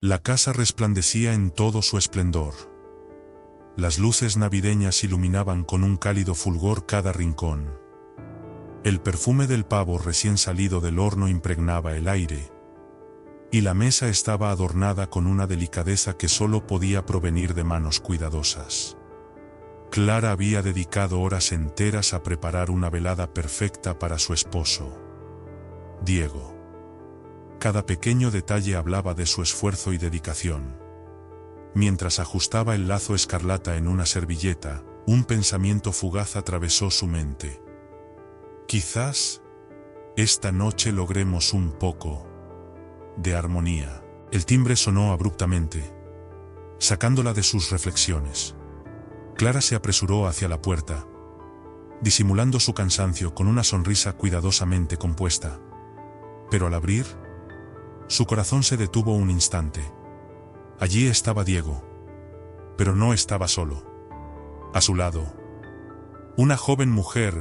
La casa resplandecía en todo su esplendor. Las luces navideñas iluminaban con un cálido fulgor cada rincón. El perfume del pavo recién salido del horno impregnaba el aire, y la mesa estaba adornada con una delicadeza que solo podía provenir de manos cuidadosas. Clara había dedicado horas enteras a preparar una velada perfecta para su esposo, Diego. Cada pequeño detalle hablaba de su esfuerzo y dedicación. Mientras ajustaba el lazo escarlata en una servilleta, un pensamiento fugaz atravesó su mente. Quizás esta noche logremos un poco de armonía. El timbre sonó abruptamente, sacándola de sus reflexiones. Clara se apresuró hacia la puerta, disimulando su cansancio con una sonrisa cuidadosamente compuesta. Pero al abrir, su corazón se detuvo un instante. Allí estaba Diego, pero no estaba solo. A su lado, una joven mujer,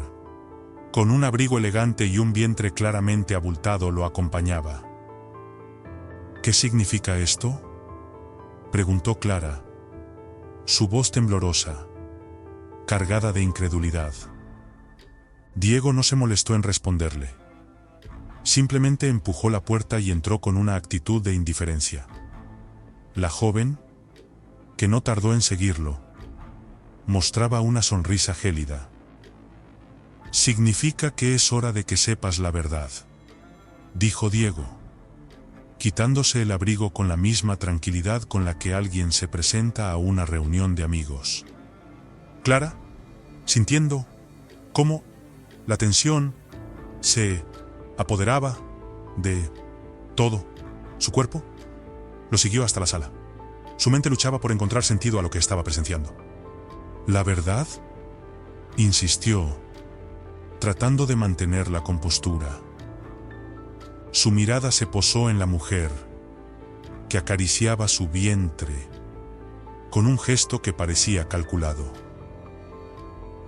con un abrigo elegante y un vientre claramente abultado, lo acompañaba. ¿Qué significa esto?, preguntó Clara, su voz temblorosa, cargada de incredulidad. Diego no se molestó en responderle. Simplemente empujó la puerta y entró con una actitud de indiferencia. La joven, que no tardó en seguirlo, mostraba una sonrisa gélida. «Significa que es hora de que sepas la verdad», dijo Diego, quitándose el abrigo con la misma tranquilidad con la que alguien se presenta a una reunión de amigos. Clara, sintiendo cómo la tensión se apoderaba de todo su cuerpo, lo siguió hasta la sala. Su mente luchaba por encontrar sentido a lo que estaba presenciando. «¿La verdad?», insistió, tratando de mantener la compostura. Su mirada se posó en la mujer, que acariciaba su vientre, con un gesto que parecía calculado.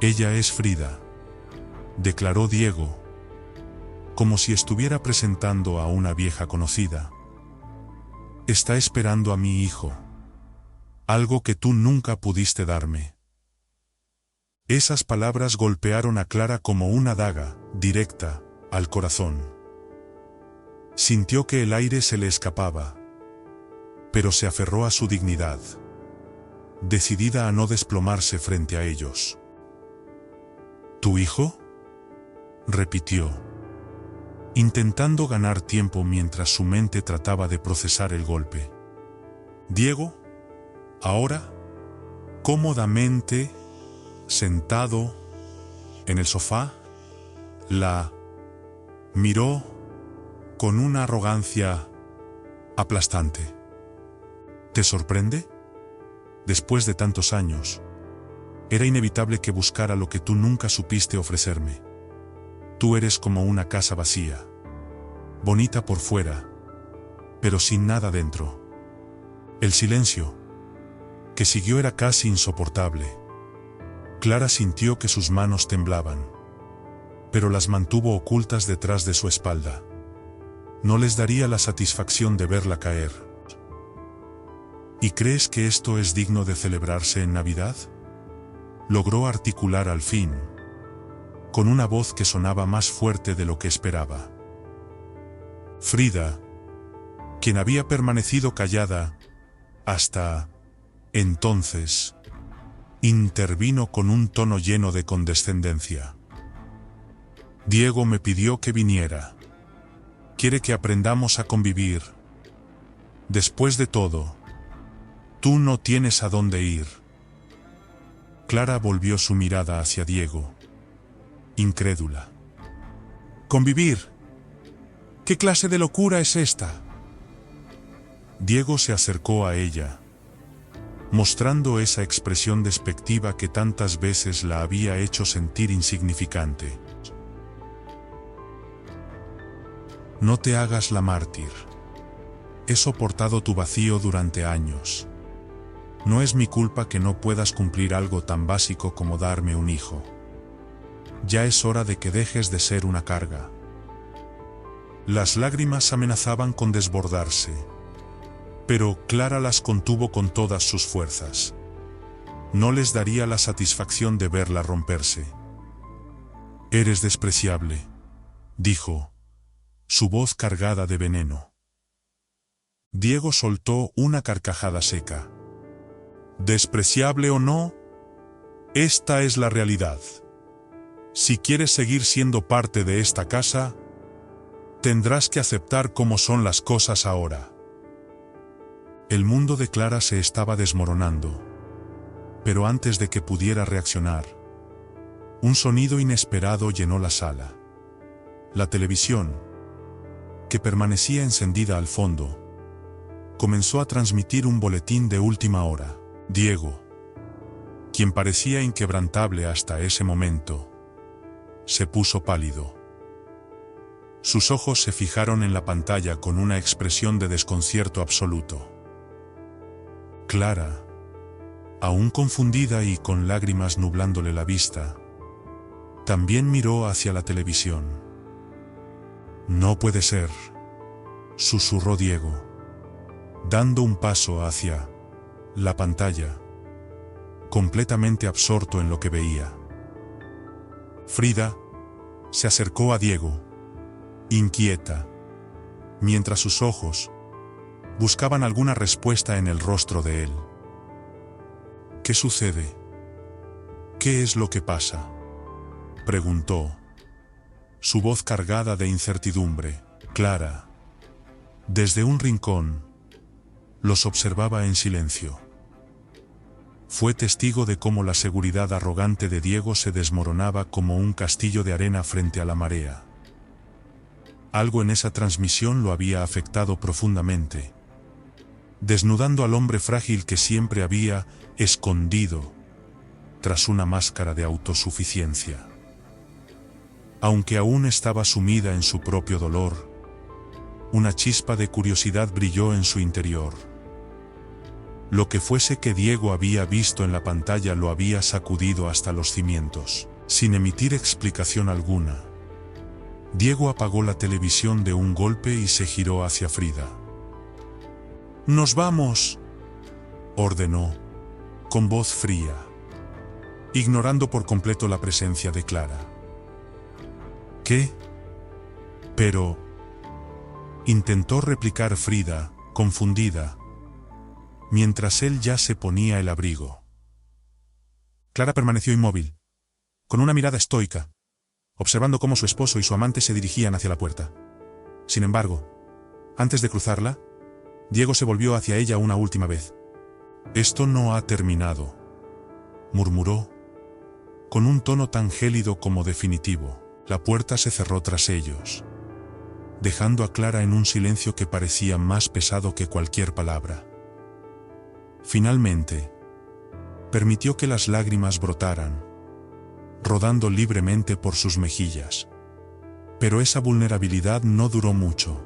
«Ella es Frida», declaró Diego, como si estuviera presentando a una vieja conocida. «Está esperando a mi hijo, algo que tú nunca pudiste darme». Esas palabras golpearon a Clara como una daga, directa, al corazón. Sintió que el aire se le escapaba, pero se aferró a su dignidad, decidida a no desplomarse frente a ellos. «¿Tu hijo?», repitió, intentando ganar tiempo mientras su mente trataba de procesar el golpe. Diego, ahora, cómodamente sentado en el sofá, la miró con una arrogancia aplastante. «¿Te sorprende? Después de tantos años, era inevitable que buscara lo que tú nunca supiste ofrecerme. Tú eres como una casa vacía, bonita por fuera, pero sin nada dentro». El silencio que siguió era casi insoportable. Clara sintió que sus manos temblaban, pero las mantuvo ocultas detrás de su espalda. No les daría la satisfacción de verla caer. «¿Y crees que esto es digno de celebrarse en Navidad?», logró articular al fin, con una voz que sonaba más fuerte de lo que esperaba. Frida, quien había permanecido callada hasta entonces, intervino con un tono lleno de condescendencia. «Diego me pidió que viniera. Quiere que aprendamos a convivir. Después de todo, tú no tienes a dónde ir». Clara volvió su mirada hacia Diego, incrédula. «¿Convivir? ¿Qué clase de locura es esta?». Diego se acercó a ella, mostrando esa expresión despectiva que tantas veces la había hecho sentir insignificante. «No te hagas la mártir. He soportado tu vacío durante años. No es mi culpa que no puedas cumplir algo tan básico como darme un hijo. Ya es hora de que dejes de ser una carga». Las lágrimas amenazaban con desbordarse, Pero Clara las contuvo con todas sus fuerzas. No les daría la satisfacción de verla romperse. «Eres despreciable», dijo, su voz cargada de veneno. Diego soltó una carcajada seca. «Despreciable o no, esta es la realidad. Si quieres seguir siendo parte de esta casa, tendrás que aceptar cómo son las cosas ahora». El mundo de Clara se estaba desmoronando, pero antes de que pudiera reaccionar, un sonido inesperado llenó la sala. La televisión, que permanecía encendida al fondo, comenzó a transmitir un boletín de última hora. Diego, quien parecía inquebrantable hasta ese momento, se puso pálido. Sus ojos se fijaron en la pantalla con una expresión de desconcierto absoluto. Clara, aún confundida y con lágrimas nublándole la vista, también miró hacia la televisión. «No puede ser», susurró Diego, dando un paso hacia la pantalla, completamente absorto en lo que veía. Frida se acercó a Diego, inquieta, mientras sus ojos buscaban alguna respuesta en el rostro de él. «¿Qué sucede? ¿Qué es lo que pasa?», preguntó, su voz cargada de incertidumbre. Clara, desde un rincón, los observaba en silencio. Fue testigo de cómo la seguridad arrogante de Diego se desmoronaba como un castillo de arena frente a la marea. Algo en esa transmisión lo había afectado profundamente, desnudando al hombre frágil que siempre había escondido tras una máscara de autosuficiencia. Aunque aún estaba sumida en su propio dolor, una chispa de curiosidad brilló en su interior. Lo que fuese que Diego había visto en la pantalla lo había sacudido hasta los cimientos. Sin emitir explicación alguna, Diego apagó la televisión de un golpe y se giró hacia Frida. «¡Nos vamos!», ordenó, con voz fría, ignorando por completo la presencia de Clara. «¿Qué? Pero…», intentó replicar Frida, confundida, mientras él ya se ponía el abrigo. Clara permaneció inmóvil, con una mirada estoica, observando cómo su esposo y su amante se dirigían hacia la puerta. Sin embargo, antes de cruzarla, Diego se volvió hacia ella una última vez. «Esto no ha terminado», murmuró, con un tono tan gélido como definitivo. La puerta se cerró tras ellos, dejando a Clara en un silencio que parecía más pesado que cualquier palabra. Finalmente, permitió que las lágrimas brotaran, rodando libremente por sus mejillas. Pero esa vulnerabilidad no duró mucho.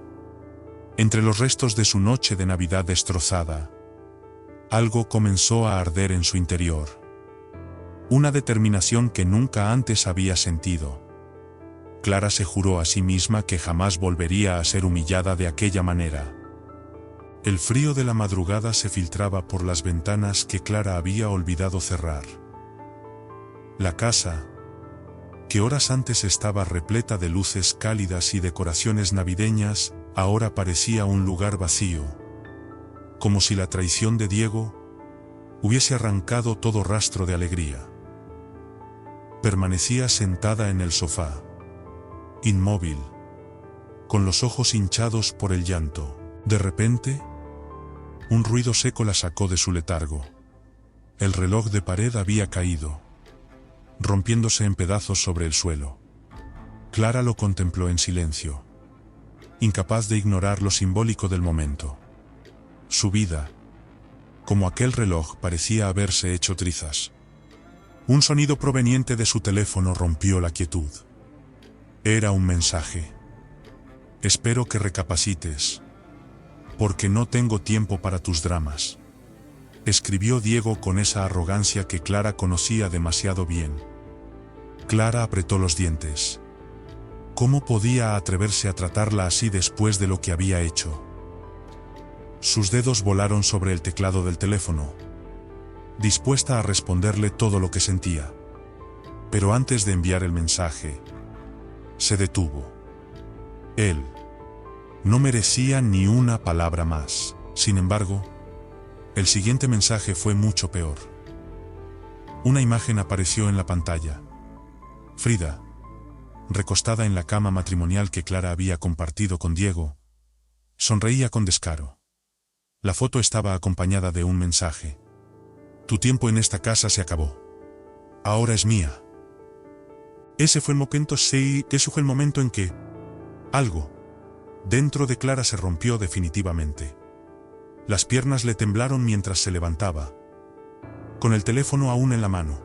Entre los restos de su noche de Navidad destrozada, algo comenzó a arder en su interior. Una determinación que nunca antes había sentido. Clara se juró a sí misma que jamás volvería a ser humillada de aquella manera. El frío de la madrugada se filtraba por las ventanas que Clara había olvidado cerrar. La casa, que horas antes estaba repleta de luces cálidas y decoraciones navideñas, ahora parecía un lugar vacío, como si la traición de Diego hubiese arrancado todo rastro de alegría. Permanecía sentada en el sofá, inmóvil, con los ojos hinchados por el llanto. De repente, un ruido seco la sacó de su letargo. El reloj de pared había caído, rompiéndose en pedazos sobre el suelo. Clara lo contempló en silencio, incapaz de ignorar lo simbólico del momento. Su vida, como aquel reloj, parecía haberse hecho trizas. Un sonido proveniente de su teléfono rompió la quietud. Era un mensaje. «Espero que recapacites, porque no tengo tiempo para tus dramas», escribió Diego con esa arrogancia que Clara conocía demasiado bien. Clara apretó los dientes. ¿Cómo podía atreverse a tratarla así después de lo que había hecho? Sus dedos volaron sobre el teclado del teléfono, dispuesta a responderle todo lo que sentía. Pero antes de enviar el mensaje, se detuvo. Él no merecía ni una palabra más. Sin embargo, el siguiente mensaje fue mucho peor. Una imagen apareció en la pantalla. Frida, recostada en la cama matrimonial que Clara había compartido con Diego, sonreía con descaro. La foto estaba acompañada de un mensaje. Tu tiempo en esta casa se acabó. Ahora es mía. Ese fue el momento en que algo dentro de Clara se rompió definitivamente. Las piernas le temblaron mientras se levantaba. Con el teléfono aún en la mano,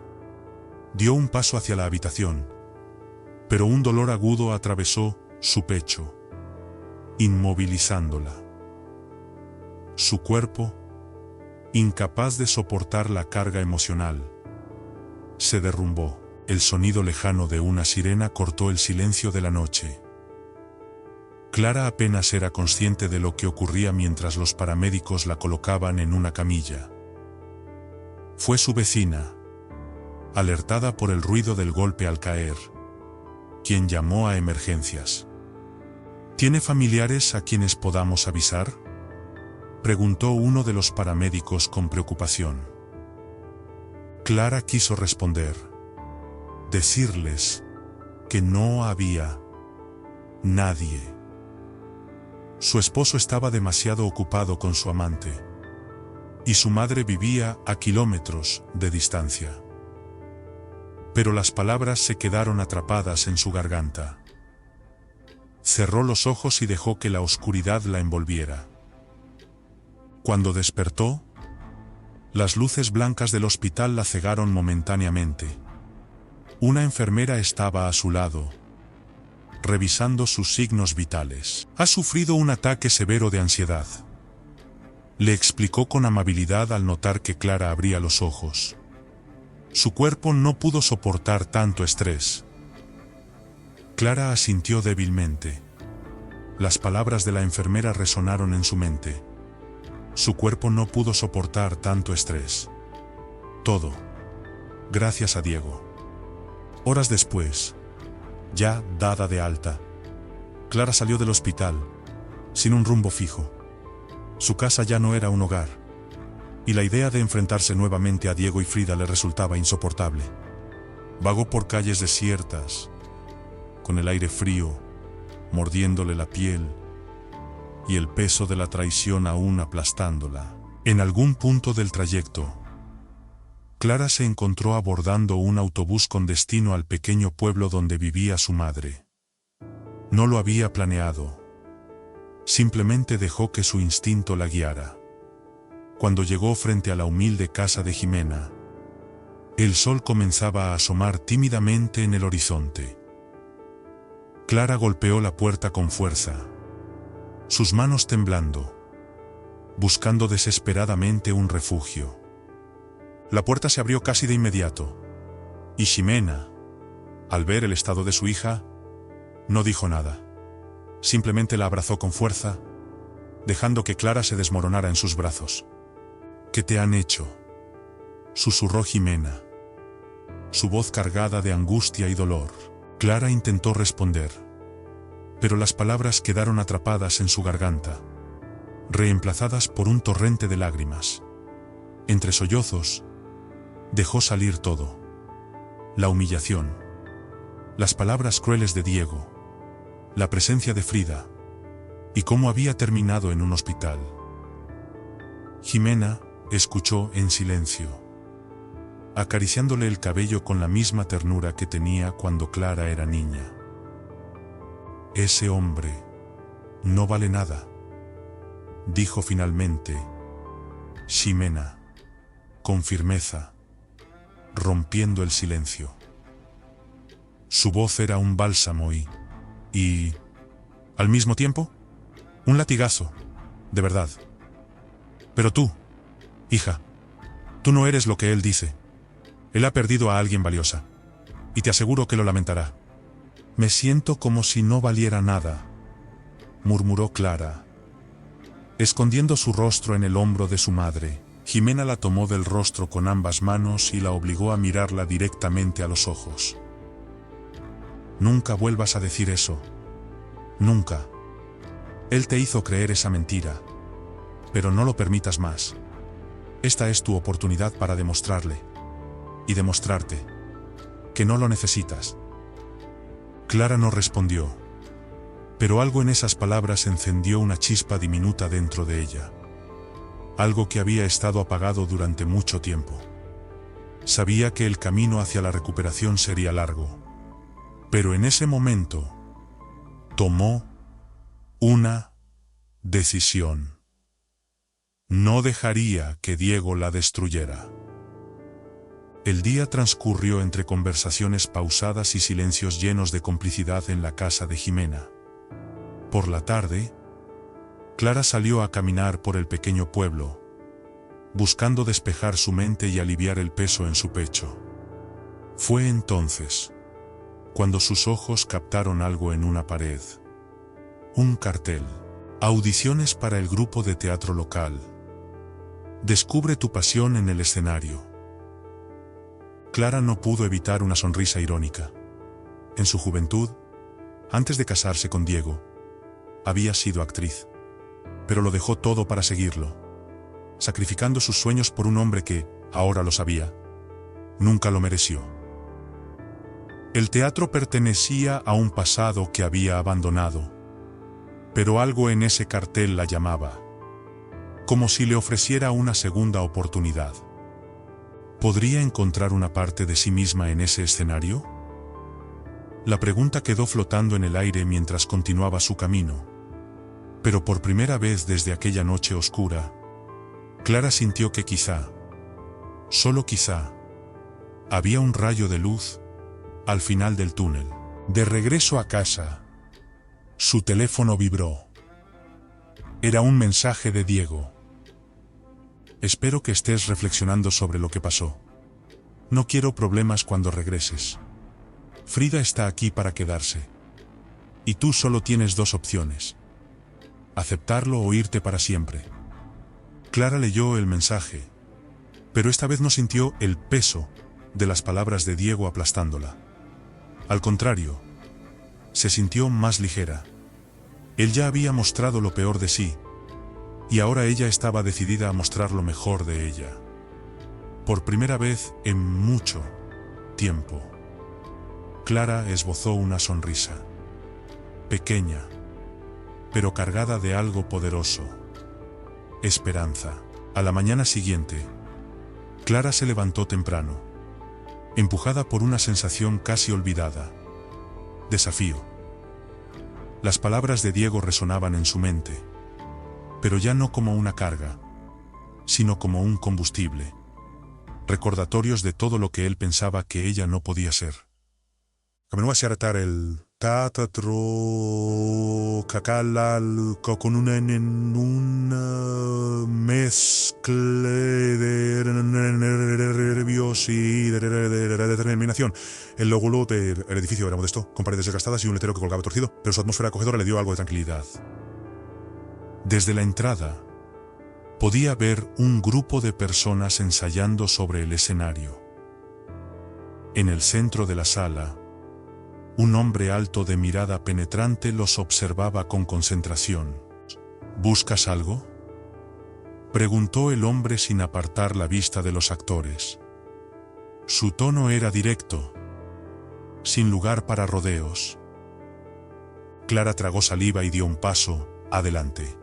dio un paso hacia la habitación, pero un dolor agudo atravesó su pecho, inmovilizándola. Su cuerpo, incapaz de soportar la carga emocional, se derrumbó. El sonido lejano de una sirena cortó el silencio de la noche. Clara apenas era consciente de lo que ocurría mientras los paramédicos la colocaban en una camilla. Fue su vecina, alertada por el ruido del golpe al caer, quien llamó a emergencias. ¿Tiene familiares a quienes podamos avisar?, preguntó uno de los paramédicos con preocupación. Clara quiso responder, decirles que no había nadie. Su esposo estaba demasiado ocupado con su amante, y su madre vivía a kilómetros de distancia. Pero las palabras se quedaron atrapadas en su garganta. Cerró los ojos y dejó que la oscuridad la envolviera. Cuando despertó, las luces blancas del hospital la cegaron momentáneamente. Una enfermera estaba a su lado, revisando sus signos vitales. Ha sufrido un ataque severo de ansiedad, le explicó con amabilidad al notar que Clara abría los ojos. Su cuerpo no pudo soportar tanto estrés. Clara asintió débilmente. Las palabras de la enfermera resonaron en su mente. Su cuerpo no pudo soportar tanto estrés. Todo gracias a Diego. Horas después, ya dada de alta, Clara salió del hospital, sin un rumbo fijo. Su casa ya no era un hogar, y la idea de enfrentarse nuevamente a Diego y Frida le resultaba insoportable. Vagó por calles desiertas, con el aire frío, mordiéndole la piel, y el peso de la traición aún aplastándola. En algún punto del trayecto, Clara se encontró abordando un autobús con destino al pequeño pueblo donde vivía su madre. No lo había planeado. Simplemente dejó que su instinto la guiara. Cuando llegó frente a la humilde casa de Jimena, el sol comenzaba a asomar tímidamente en el horizonte. Clara golpeó la puerta con fuerza, sus manos temblando, buscando desesperadamente un refugio. La puerta se abrió casi de inmediato, y Ximena, al ver el estado de su hija, no dijo nada. Simplemente la abrazó con fuerza, dejando que Clara se desmoronara en sus brazos. ¿Qué te han hecho?, susurró Ximena, su voz cargada de angustia y dolor. Clara intentó responder, pero las palabras quedaron atrapadas en su garganta, reemplazadas por un torrente de lágrimas. Entre sollozos, dejó salir todo: la humillación, las palabras crueles de Diego, la presencia de Frida, y cómo había terminado en un hospital. Ximena escuchó en silencio, acariciándole el cabello con la misma ternura que tenía cuando Clara era niña. Ese hombre no vale nada, dijo finalmente Ximena, con firmeza, rompiendo el silencio. Su voz era un bálsamo y, al mismo tiempo, un latigazo, de verdad. Pero tú, hija, tú no eres lo que él dice. Él ha perdido a alguien valiosa, y te aseguro que lo lamentará. Me siento como si no valiera nada, murmuró Clara, Escondiendo su rostro en el hombro de su madre, Jimena la tomó del rostro con ambas manos y la obligó a mirarla directamente a los ojos. Nunca vuelvas a decir eso. Nunca. Él te hizo creer esa mentira. Pero no lo permitas más. Esta es tu oportunidad para demostrarle. Y demostrarte. Que no lo necesitas. Clara no respondió. Pero algo en esas palabras encendió una chispa diminuta dentro de ella. Algo que había estado apagado durante mucho tiempo. Sabía que el camino hacia la recuperación sería largo. Pero en ese momento, tomó una decisión. No dejaría que Diego la destruyera. El día transcurrió entre conversaciones pausadas y silencios llenos de complicidad en la casa de Jimena. Por la tarde, Clara salió a caminar por el pequeño pueblo, buscando despejar su mente y aliviar el peso en su pecho. Fue entonces cuando sus ojos captaron algo en una pared. Un cartel. Audiciones para el grupo de teatro local. Descubre tu pasión en el escenario. Clara no pudo evitar una sonrisa irónica. En su juventud, antes de casarse con Diego, había sido actriz. Pero lo dejó todo para seguirlo, sacrificando sus sueños por un hombre que, ahora lo sabía, nunca lo mereció. El teatro pertenecía a un pasado que había abandonado, pero algo en ese cartel la llamaba, como si le ofreciera una segunda oportunidad. ¿Podría encontrar una parte de sí misma en ese escenario? La pregunta quedó flotando en el aire mientras continuaba su camino. Pero por primera vez desde aquella noche oscura, Clara sintió que quizá, solo quizá, había un rayo de luz al final del túnel. De regreso a casa, su teléfono vibró. Era un mensaje de Diego. Espero que estés reflexionando sobre lo que pasó. No quiero problemas cuando regreses. Frida está aquí para quedarse. Y tú solo tienes dos opciones. Aceptarlo o irte para siempre. Clara leyó el mensaje, pero esta vez no sintió el peso de las palabras de Diego aplastándola. Al contrario, se sintió más ligera. Él ya había mostrado lo peor de sí, y ahora ella estaba decidida a mostrar lo mejor de ella. Por primera vez en mucho tiempo, Clara esbozó una sonrisa. Pequeña, pero cargada de algo poderoso. Esperanza. A la mañana siguiente, Clara se levantó temprano, empujada por una sensación casi olvidada. Desafío. Las palabras de Diego resonaban en su mente, pero ya no como una carga, sino como un combustible. Recordatorios de todo lo que él pensaba que ella no podía ser. Comenzó a acertar el teatro cacal con una mezcla de nervios y de determinación. El lóbulo del edificio era modesto, con paredes desgastadas y un letrero que colgaba torcido, pero su atmósfera acogedora le dio algo de tranquilidad. Desde la entrada, podía ver un grupo de personas ensayando sobre el escenario. En el centro de la sala, un hombre alto de mirada penetrante los observaba con concentración. ¿Buscas algo?, preguntó el hombre sin apartar la vista de los actores. Su tono era directo, sin lugar para rodeos. Clara tragó saliva y dio un paso adelante.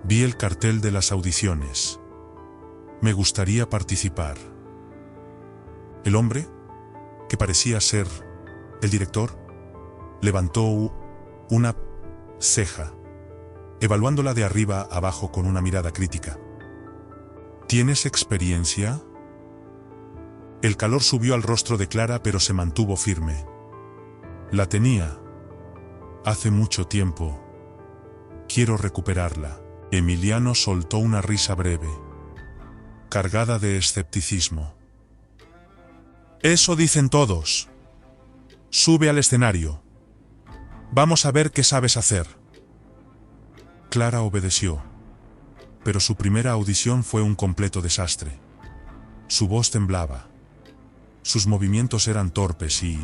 Vi el cartel de las audiciones. Me gustaría participar. El hombre, que parecía ser el director, levantó una ceja, evaluándola de arriba abajo con una mirada crítica. ¿Tienes experiencia? El calor subió al rostro de Clara, pero se mantuvo firme. La tenía. Hace mucho tiempo. Quiero recuperarla. Emiliano soltó una risa breve, cargada de escepticismo. Eso dicen todos. Sube al escenario. Vamos a ver qué sabes hacer. Clara obedeció. Pero su primera audición fue un completo desastre. Su voz temblaba. Sus movimientos eran torpes y,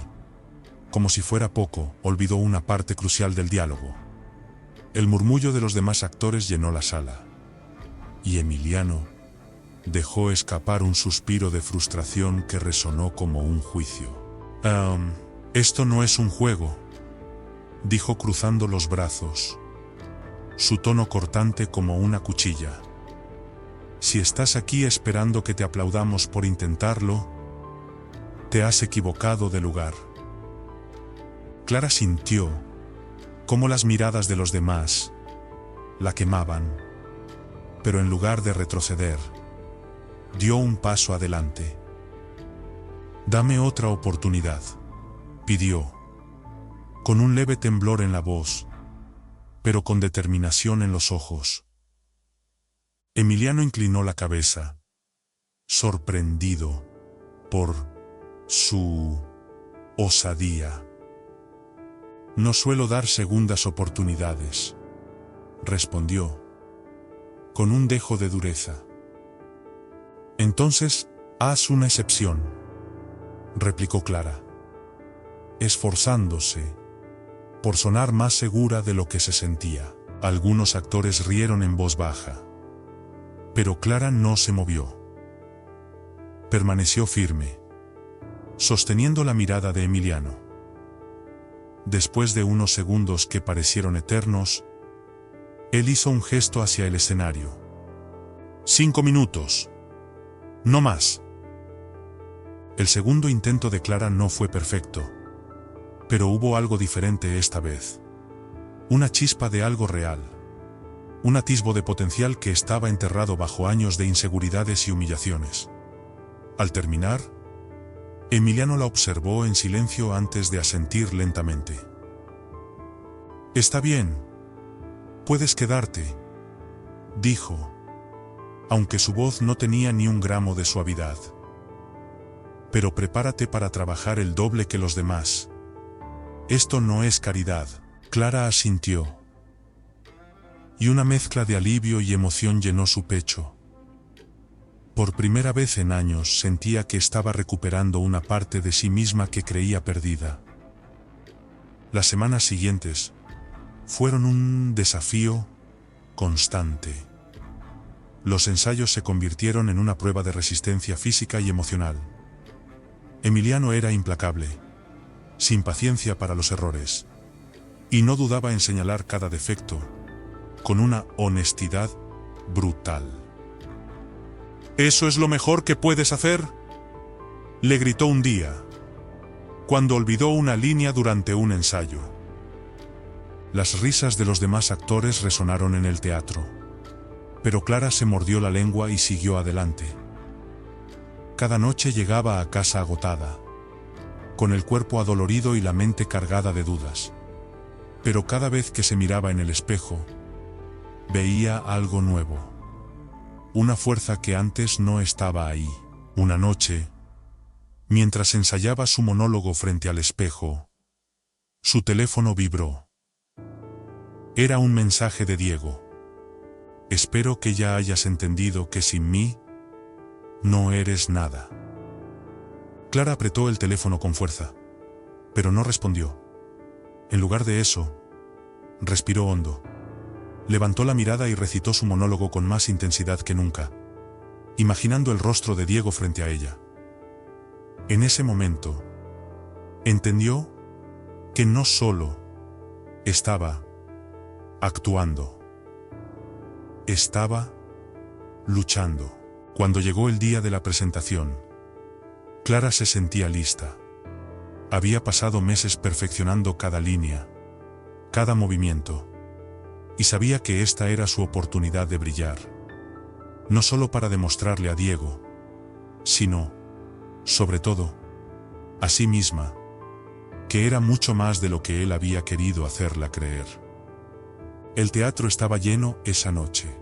como si fuera poco, olvidó una parte crucial del diálogo. El murmullo de los demás actores llenó la sala. Y Emiliano dejó escapar un suspiro de frustración que resonó como un juicio. Esto no es un juego, dijo cruzando los brazos, su tono cortante como una cuchilla. Si estás aquí esperando que te aplaudamos por intentarlo, te has equivocado de lugar. Clara sintió cómo las miradas de los demás la quemaban, pero en lugar de retroceder, dio un paso adelante. «Dame otra oportunidad», pidió, con un leve temblor en la voz, pero con determinación en los ojos. Emiliano inclinó la cabeza, sorprendido por su osadía. «No suelo dar segundas oportunidades», respondió, con un dejo de dureza. «Entonces, haz una excepción», replicó Clara, esforzándose por sonar más segura de lo que se sentía. Algunos actores rieron en voz baja, pero Clara no se movió. Permaneció firme, sosteniendo la mirada de Emiliano. Después de unos segundos que parecieron eternos, él hizo un gesto hacia el escenario. 5 minutos. No más. El segundo intento de Clara no fue perfecto, pero hubo algo diferente esta vez. Una chispa de algo real. Un atisbo de potencial que estaba enterrado bajo años de inseguridades y humillaciones. Al terminar, Emiliano la observó en silencio antes de asentir lentamente. «Está bien. Puedes quedarte», dijo, aunque su voz no tenía ni un gramo de suavidad. «Pero prepárate para trabajar el doble que los demás. Esto no es caridad». Clara asintió, y una mezcla de alivio y emoción llenó su pecho. Por primera vez en años sentía que estaba recuperando una parte de sí misma que creía perdida. Las semanas siguientes fueron un desafío constante. Los ensayos se convirtieron en una prueba de resistencia física y emocional. Emiliano era implacable, sin paciencia para los errores, y no dudaba en señalar cada defecto, con una honestidad brutal. «¿Eso es lo mejor que puedes hacer?», le gritó un día, cuando olvidó una línea durante un ensayo. Las risas de los demás actores resonaron en el teatro, pero Clara se mordió la lengua y siguió adelante. Cada noche llegaba a casa agotada, con el cuerpo adolorido y la mente cargada de dudas. Pero cada vez que se miraba en el espejo, veía algo nuevo. Una fuerza que antes no estaba ahí. Una noche, mientras ensayaba su monólogo frente al espejo, su teléfono vibró. Era un mensaje de Diego. «Espero que ya hayas entendido que sin mí, no eres nada». Clara apretó el teléfono con fuerza, pero no respondió. En lugar de eso, respiró hondo. Levantó la mirada y recitó su monólogo con más intensidad que nunca, imaginando el rostro de Diego frente a ella. En ese momento, entendió que no solo estaba actuando, estaba luchando. Cuando llegó el día de la presentación, Clara se sentía lista. Había pasado meses perfeccionando cada línea, cada movimiento, y sabía que esta era su oportunidad de brillar. No solo para demostrarle a Diego, sino, sobre todo, a sí misma, que era mucho más de lo que él había querido hacerla creer. El teatro estaba lleno esa noche.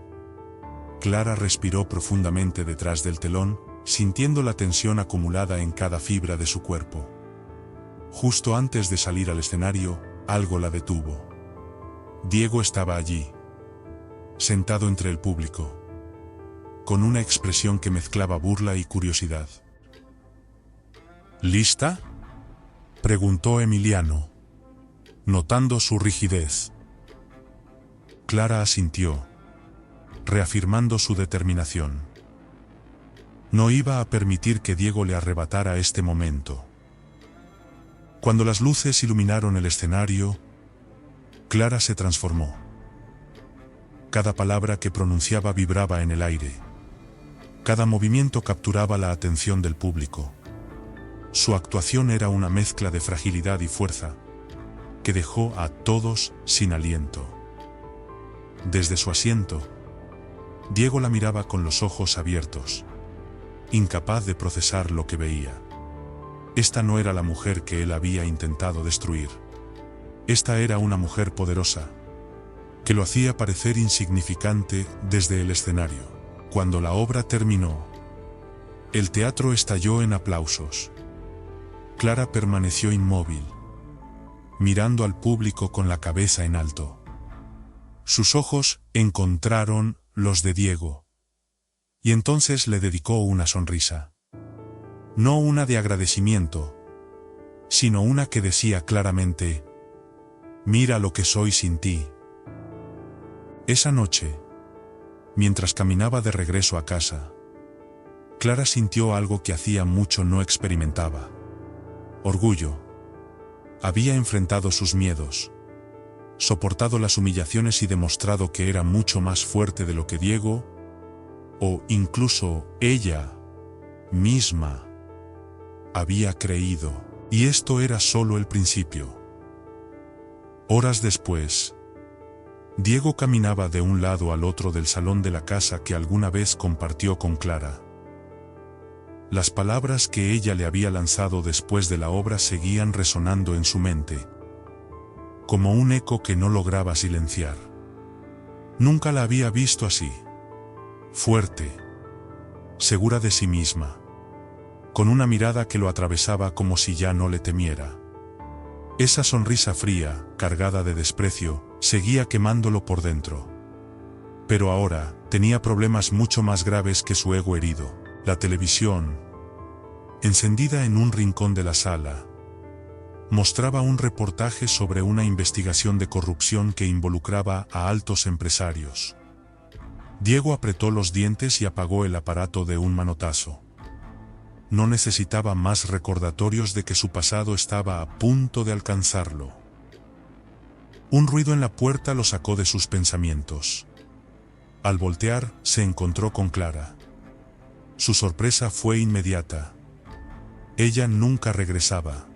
Clara respiró profundamente detrás del telón, sintiendo la tensión acumulada en cada fibra de su cuerpo. Justo antes de salir al escenario, algo la detuvo. Diego estaba allí, sentado entre el público, con una expresión que mezclaba burla y curiosidad. ¿Lista?, preguntó Emiliano, notando su rigidez. Clara asintió, reafirmando su determinación. No iba a permitir que Diego le arrebatara este momento. Cuando las luces iluminaron el escenario, Clara se transformó. Cada palabra que pronunciaba vibraba en el aire. Cada movimiento capturaba la atención del público. Su actuación era una mezcla de fragilidad y fuerza, que dejó a todos sin aliento. Desde su asiento, Diego la miraba con los ojos abiertos, incapaz de procesar lo que veía. Esta no era la mujer que él había intentado destruir. Esta era una mujer poderosa, que lo hacía parecer insignificante desde el escenario. Cuando la obra terminó, el teatro estalló en aplausos. Clara permaneció inmóvil, mirando al público con la cabeza en alto. Sus ojos encontraron los de Diego, y entonces le dedicó una sonrisa. No una de agradecimiento, sino una que decía claramente: «Mira lo que soy sin ti». Esa noche, mientras caminaba de regreso a casa, Clara sintió algo que hacía mucho no experimentaba: orgullo. Había enfrentado sus miedos, soportado las humillaciones y demostrado que era mucho más fuerte de lo que Diego, o incluso ella misma, había creído. Y esto era solo el principio. Horas después, Diego caminaba de un lado al otro del salón de la casa que alguna vez compartió con Clara. Las palabras que ella le había lanzado después de la obra seguían resonando en su mente, como un eco que no lograba silenciar. Nunca la había visto así, fuerte, segura de sí misma, con una mirada que lo atravesaba como si ya no le temiera. Esa sonrisa fría, cargada de desprecio, seguía quemándolo por dentro. Pero ahora, tenía problemas mucho más graves que su ego herido. La televisión, encendida en un rincón de la sala, mostraba un reportaje sobre una investigación de corrupción que involucraba a altos empresarios. Diego apretó los dientes y apagó el aparato de un manotazo. No necesitaba más recordatorios de que su pasado estaba a punto de alcanzarlo. Un ruido en la puerta lo sacó de sus pensamientos. Al voltear, se encontró con Clara. Su sorpresa fue inmediata. Ella nunca regresaba.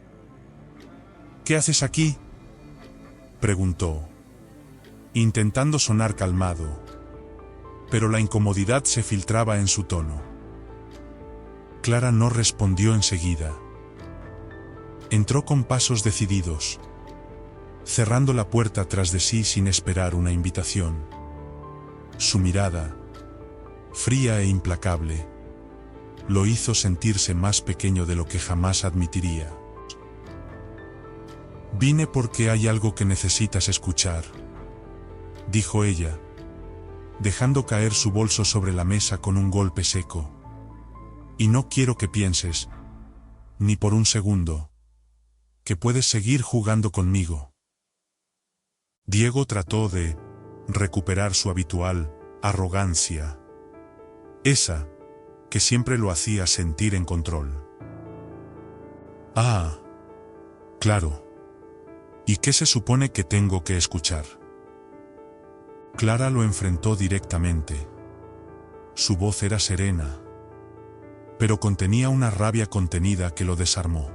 «¿Qué haces aquí?», preguntó, intentando sonar calmado, pero la incomodidad se filtraba en su tono. Clara no respondió enseguida. Entró con pasos decididos, cerrando la puerta tras de sí sin esperar una invitación. Su mirada, fría e implacable, lo hizo sentirse más pequeño de lo que jamás admitiría. «Vine porque hay algo que necesitas escuchar», dijo ella, dejando caer su bolso sobre la mesa con un golpe seco. «Y no quiero que pienses, ni por un segundo, que puedes seguir jugando conmigo». Diego trató de recuperar su habitual arrogancia, esa que siempre lo hacía sentir en control. «Ah, claro. ¿Y qué se supone que tengo que escuchar?». Clara lo enfrentó directamente. Su voz era serena, pero contenía una rabia contenida que lo desarmó.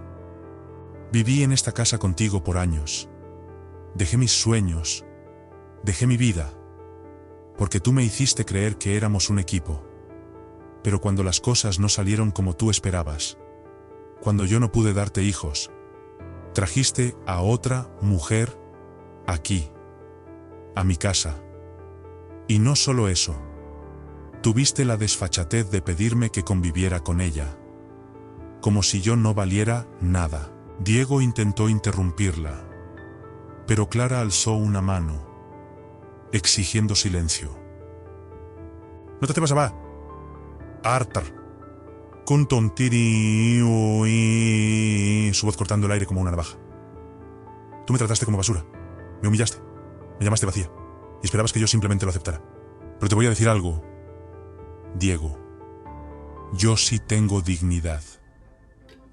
«Viví en esta casa contigo por años. Dejé mis sueños, dejé mi vida, porque tú me hiciste creer que éramos un equipo. Pero cuando las cosas no salieron como tú esperabas, cuando yo no pude darte hijos, trajiste a otra mujer aquí, a mi casa. Y no solo eso, tuviste la desfachatez de pedirme que conviviera con ella, como si yo no valiera nada». Diego intentó interrumpirla, pero Clara alzó una mano, exigiendo silencio. No te atreves a va. Artar. Con tontirio y... Su voz cortando el aire como una navaja. Tú me trataste como basura. Me humillaste. Me llamaste vacía. Y esperabas que yo simplemente lo aceptara. Pero te voy a decir algo, Diego. Yo sí tengo dignidad.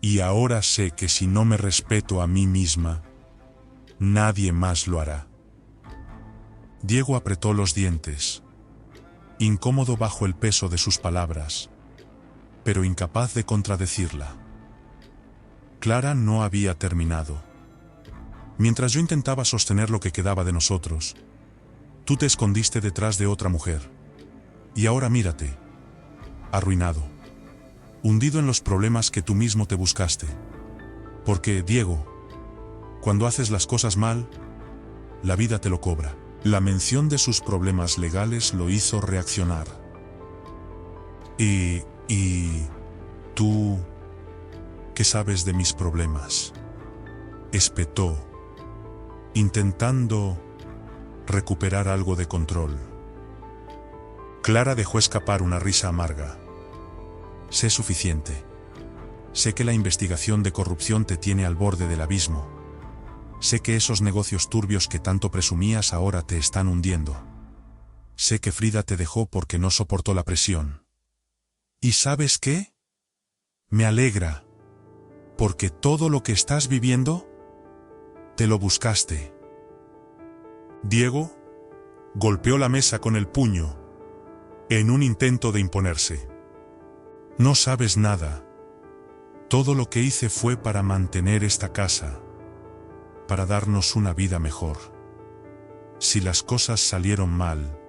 Y ahora sé que si no me respeto a mí misma, nadie más lo hará. Diego apretó los dientes, incómodo bajo el peso de sus palabras, pero incapaz de contradecirla. Clara no había terminado. Mientras yo intentaba sostener lo que quedaba de nosotros, tú te escondiste detrás de otra mujer. Y ahora mírate, arruinado, hundido en los problemas que tú mismo te buscaste. Porque, Diego, cuando haces las cosas mal, la vida te lo cobra. La mención de sus problemas legales lo hizo reaccionar. ¿Y tú qué sabes de mis problemas?, espetó, intentando recuperar algo de control. Clara dejó escapar una risa amarga. Sé suficiente. Sé que la investigación de corrupción te tiene al borde del abismo. Sé que esos negocios turbios que tanto presumías ahora te están hundiendo. Sé que Frida te dejó porque no soportó la presión. ¿Y sabes qué? Me alegra, porque todo lo que estás viviendo, te lo buscaste. Diego golpeó la mesa con el puño, en un intento de imponerse. No sabes nada. Todo lo que hice fue para mantener esta casa, para darnos una vida mejor. Si las cosas salieron mal,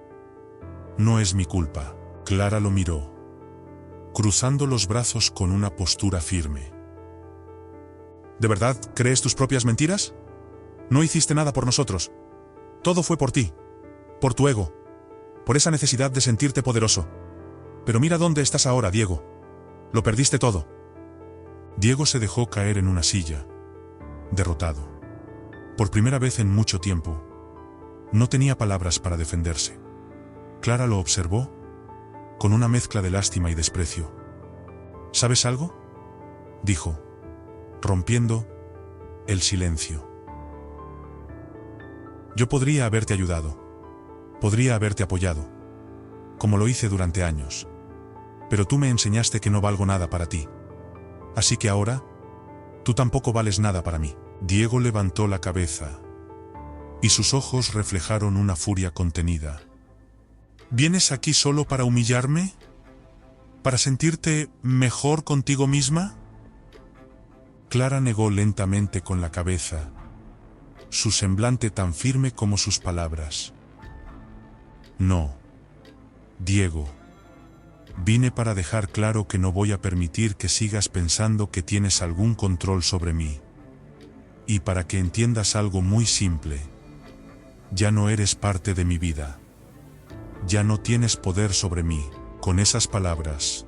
no es mi culpa. Clara lo miró, cruzando los brazos con una postura firme. ¿De verdad crees tus propias mentiras? No hiciste nada por nosotros. Todo fue por ti, por tu ego, por esa necesidad de sentirte poderoso. Pero mira dónde estás ahora, Diego. Lo perdiste todo. Diego se dejó caer en una silla, derrotado. Por primera vez en mucho tiempo, no tenía palabras para defenderse. Clara lo observó, con una mezcla de lástima y desprecio. ¿Sabes algo?, dijo, rompiendo el silencio. Yo podría haberte ayudado, podría haberte apoyado, como lo hice durante años. Pero tú me enseñaste que no valgo nada para ti. Así que ahora, tú tampoco vales nada para mí. Diego levantó la cabeza, y sus ojos reflejaron una furia contenida. ¿Vienes aquí solo para humillarme? ¿Para sentirte mejor contigo misma? Clara negó lentamente con la cabeza, su semblante tan firme como sus palabras. No, Diego. Vine para dejar claro que no voy a permitir que sigas pensando que tienes algún control sobre mí. Y para que entiendas algo muy simple. Ya no eres parte de mi vida. Ya no tienes poder sobre mí. Con esas palabras,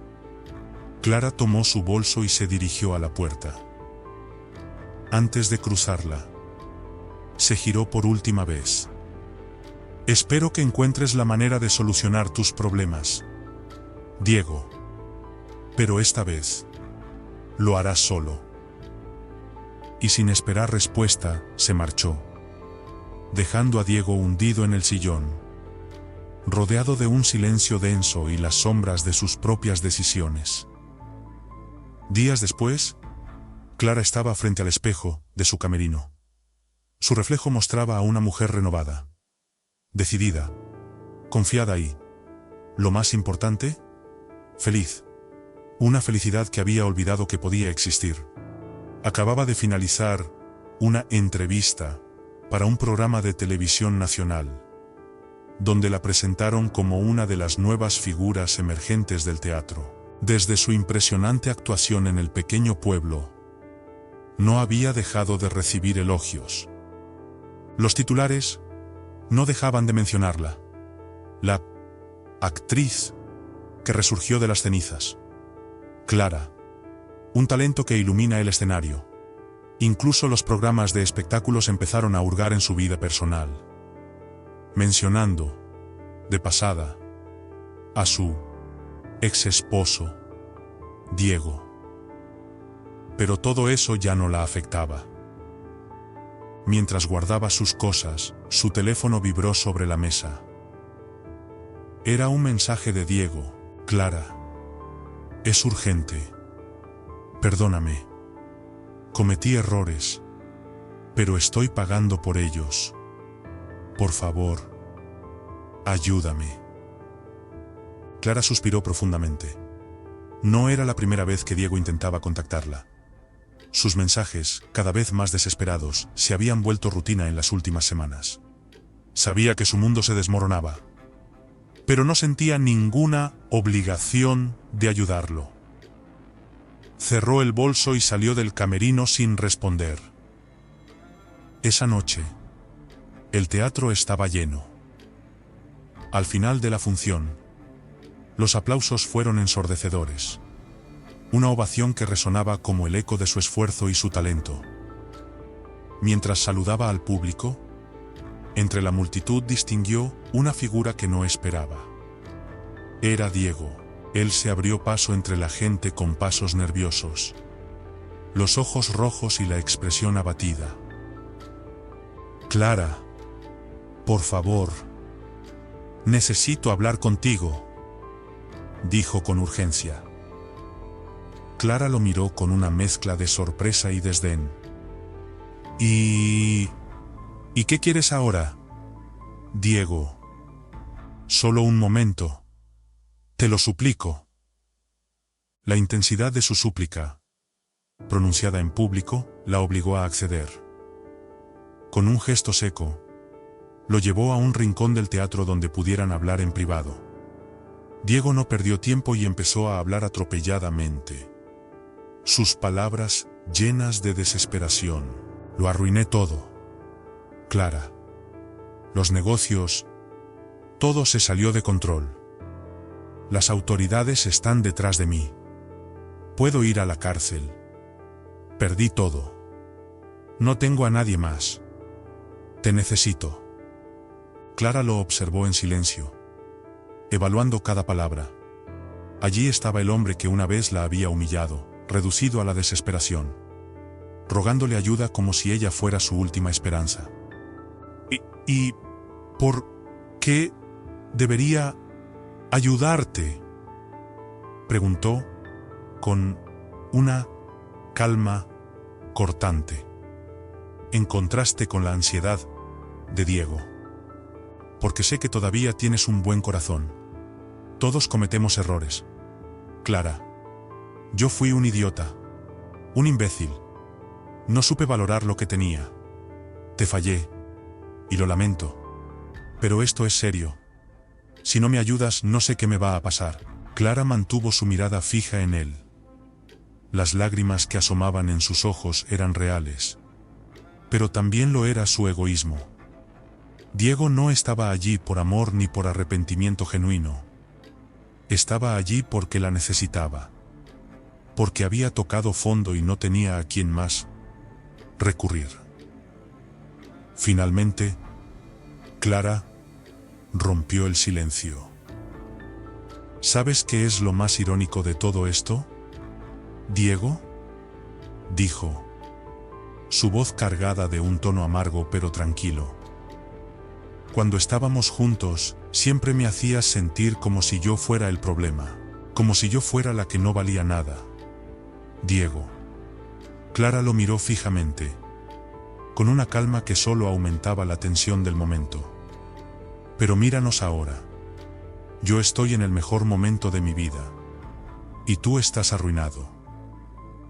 Clara tomó su bolso y se dirigió a la puerta. Antes de cruzarla, se giró por última vez. Espero que encuentres la manera de solucionar tus problemas, Diego. Pero esta vez, lo harás solo. Y sin esperar respuesta, se marchó, dejando a Diego hundido en el sillón, rodeado de un silencio denso y las sombras de sus propias decisiones. Días después, Clara estaba frente al espejo de su camerino. Su reflejo mostraba a una mujer renovada, decidida, confiada y, lo más importante, feliz. Una felicidad que había olvidado que podía existir. Acababa de finalizar una entrevista para un programa de televisión nacional, donde la presentaron como una de las nuevas figuras emergentes del teatro. Desde su impresionante actuación en el pequeño pueblo, no había dejado de recibir elogios. Los titulares no dejaban de mencionarla. La actriz que resurgió de las cenizas. Clara. Un talento que ilumina el escenario. Incluso los programas de espectáculos empezaron a hurgar en su vida personal, mencionando, de pasada, a su ex esposo, Diego. Pero todo eso ya no la afectaba. Mientras guardaba sus cosas, su teléfono vibró sobre la mesa. Era un mensaje de Diego. Clara. Es urgente. Perdóname. Cometí errores. Pero estoy pagando por ellos. Por favor. Ayúdame. Clara suspiró profundamente. No era la primera vez que Diego intentaba contactarla. Sus mensajes, cada vez más desesperados, se habían vuelto rutina en las últimas semanas. Sabía que su mundo se desmoronaba, pero no sentía ninguna obligación de ayudarlo. Cerró el bolso y salió del camerino sin responder. Esa noche, el teatro estaba lleno. Al final de la función, los aplausos fueron ensordecedores. Una ovación que resonaba como el eco de su esfuerzo y su talento. Mientras saludaba al público, entre la multitud distinguió una figura que no esperaba. Era Diego. Él se abrió paso entre la gente con pasos nerviosos, los ojos rojos y la expresión abatida. Clara, por favor, necesito hablar contigo, dijo con urgencia. Clara lo miró con una mezcla de sorpresa y desdén. ¿Y qué quieres ahora, Diego? Solo un momento. Te lo suplico. La intensidad de su súplica, pronunciada en público, la obligó a acceder. Con un gesto seco, lo llevó a un rincón del teatro donde pudieran hablar en privado. Diego no perdió tiempo y empezó a hablar atropelladamente. Sus palabras llenas de desesperación. Lo arruiné todo. Clara. Los negocios. Todo se salió de control. Las autoridades están detrás de mí. Puedo ir a la cárcel. Perdí todo. No tengo a nadie más. Te necesito. Clara lo observó en silencio, evaluando cada palabra. Allí estaba el hombre que una vez la había humillado, reducido a la desesperación, rogándole ayuda como si ella fuera su última esperanza. ¿Y por qué debería ayudarte?, preguntó, con una calma cortante, en contraste con la ansiedad de Diego. Porque sé que todavía tienes un buen corazón. Todos cometemos errores. Clara. Yo fui un idiota. Un imbécil. No supe valorar lo que tenía. Te fallé. Y lo lamento. Pero esto es serio. Si no me ayudas, no sé qué me va a pasar. Clara mantuvo su mirada fija en él. Las lágrimas que asomaban en sus ojos eran reales. Pero también lo era su egoísmo. Diego no estaba allí por amor ni por arrepentimiento genuino. Estaba allí porque la necesitaba. Porque había tocado fondo y no tenía a quién más recurrir. Finalmente, Clara rompió el silencio. ¿Sabes qué es lo más irónico de todo esto, Diego?, dijo, su voz cargada de un tono amargo pero tranquilo. Cuando estábamos juntos, siempre me hacías sentir como si yo fuera el problema, como si yo fuera la que no valía nada. Diego. Clara lo miró fijamente, con una calma que solo aumentaba la tensión del momento. Pero míranos ahora. Yo estoy en el mejor momento de mi vida. Y tú estás arruinado.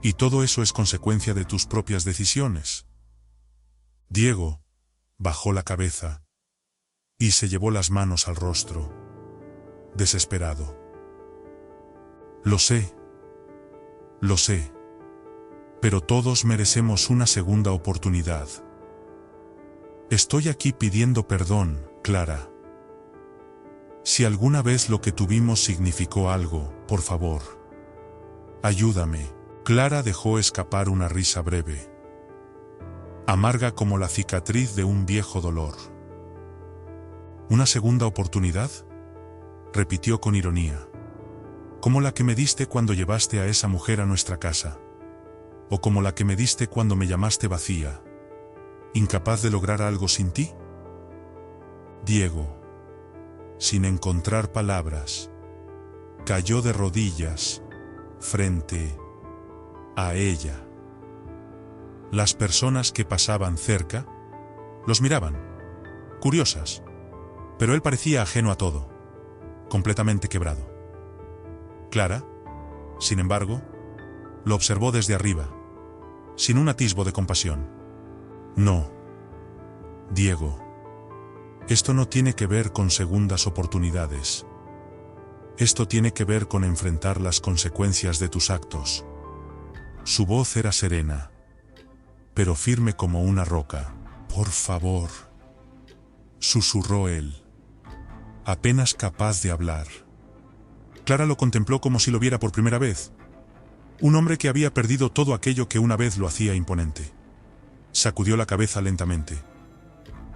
Y todo eso es consecuencia de tus propias decisiones. Diego bajó la cabeza y se llevó las manos al rostro, desesperado. Lo sé, pero todos merecemos una segunda oportunidad. Estoy aquí pidiendo perdón, Clara. Si alguna vez lo que tuvimos significó algo, por favor, ayúdame. Clara dejó escapar una risa breve, amarga como la cicatriz de un viejo dolor. ¿Una segunda oportunidad?, repitió con ironía. Como la que me diste cuando llevaste a esa mujer a nuestra casa. O como la que me diste cuando me llamaste vacía. ¿Incapaz de lograr algo sin ti? Diego, sin encontrar palabras, cayó de rodillas frente a ella. Las personas que pasaban cerca los miraban, curiosas, pero él parecía ajeno a todo, completamente quebrado. Clara, sin embargo, lo observó desde arriba, sin un atisbo de compasión. No, Diego, esto no tiene que ver con segundas oportunidades. Esto tiene que ver con enfrentar las consecuencias de tus actos. Su voz era serena, pero firme como una roca. Por favor, susurró él, apenas capaz de hablar. Clara lo contempló como si lo viera por primera vez. Un hombre que había perdido todo aquello que una vez lo hacía imponente. Sacudió la cabeza lentamente,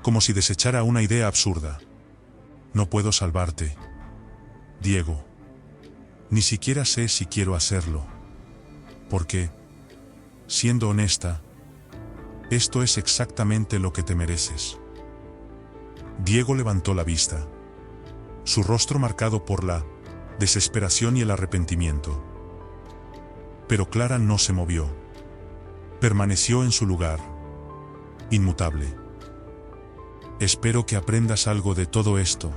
como si desechara una idea absurda. No puedo salvarte, Diego. Ni siquiera sé si quiero hacerlo. Porque, siendo honesta, esto es exactamente lo que te mereces. Diego levantó la vista, su rostro marcado por la desesperación y el arrepentimiento. Pero Clara no se movió. Permaneció en su lugar, inmutable. Espero que aprendas algo de todo esto,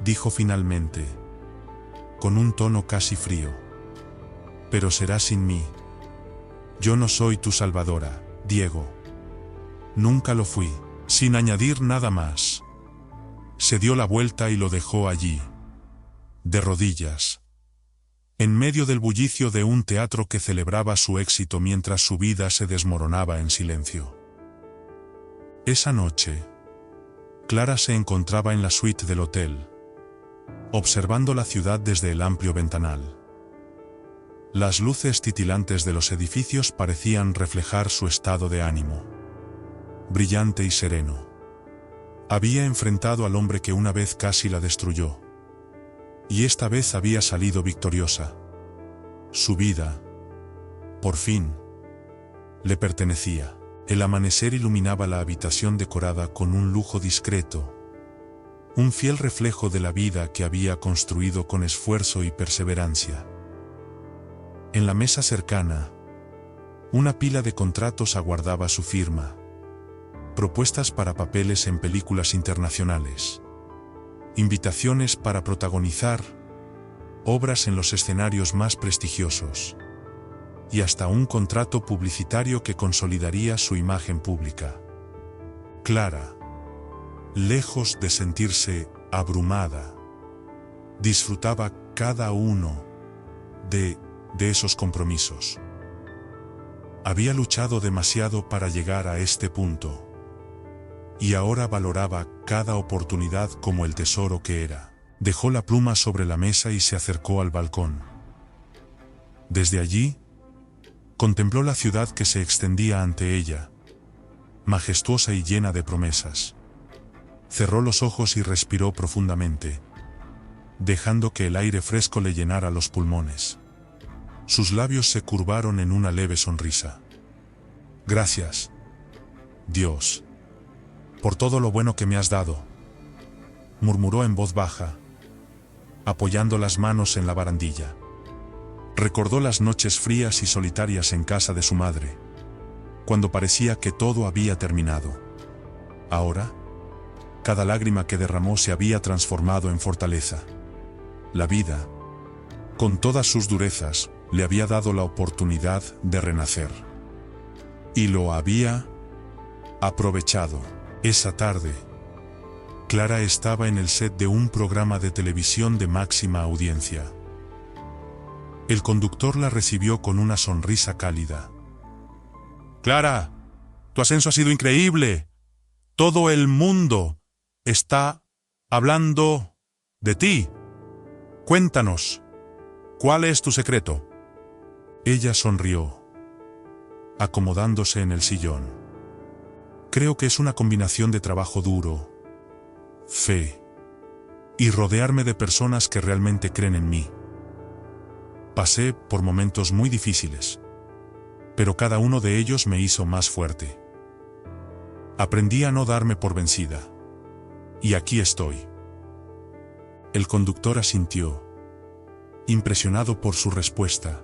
dijo finalmente, con un tono casi frío. Pero será sin mí. Yo no soy tu salvadora, Diego. Nunca lo fui. Sin añadir nada más, se dio la vuelta y lo dejó allí, de rodillas, en medio del bullicio de un teatro que celebraba su éxito mientras su vida se desmoronaba en silencio. Esa noche, Clara se encontraba en la suite del hotel, observando la ciudad desde el amplio ventanal. Las luces titilantes de los edificios parecían reflejar su estado de ánimo, brillante y sereno. Había enfrentado al hombre que una vez casi la destruyó. Y esta vez había salido victoriosa. Su vida, por fin, le pertenecía. El amanecer iluminaba la habitación decorada con un lujo discreto, un fiel reflejo de la vida que había construido con esfuerzo y perseverancia. En la mesa cercana, una pila de contratos aguardaba su firma. Propuestas para papeles en películas internacionales. Invitaciones para protagonizar obras en los escenarios más prestigiosos. Y hasta un contrato publicitario que consolidaría su imagen pública. Clara, lejos de sentirse abrumada, disfrutaba cada uno de esos compromisos. Había luchado demasiado para llegar a este punto. Y ahora valoraba cada oportunidad como el tesoro que era. Dejó la pluma sobre la mesa y se acercó al balcón. Desde allí, contempló la ciudad que se extendía ante ella, majestuosa y llena de promesas. Cerró los ojos y respiró profundamente, dejando que el aire fresco le llenara los pulmones. Sus labios se curvaron en una leve sonrisa. Gracias, Dios, por todo lo bueno que me has dado, murmuró en voz baja, apoyando las manos en la barandilla. Recordó las noches frías y solitarias en casa de su madre, cuando parecía que todo había terminado. Ahora, cada lágrima que derramó se había transformado en fortaleza. La vida, con todas sus durezas, le había dado la oportunidad de renacer. Y lo había aprovechado. Esa tarde, Clara estaba en el set de un programa de televisión de máxima audiencia. El conductor la recibió con una sonrisa cálida. Clara, tu ascenso ha sido increíble. Todo el mundo está hablando de ti. Cuéntanos, ¿cuál es tu secreto? Ella sonrió, acomodándose en el sillón. Creo que es una combinación de trabajo duro, fe y rodearme de personas que realmente creen en mí. Pasé por momentos muy difíciles, pero cada uno de ellos me hizo más fuerte. Aprendí a no darme por vencida. Y aquí estoy. El conductor asintió, impresionado por su respuesta,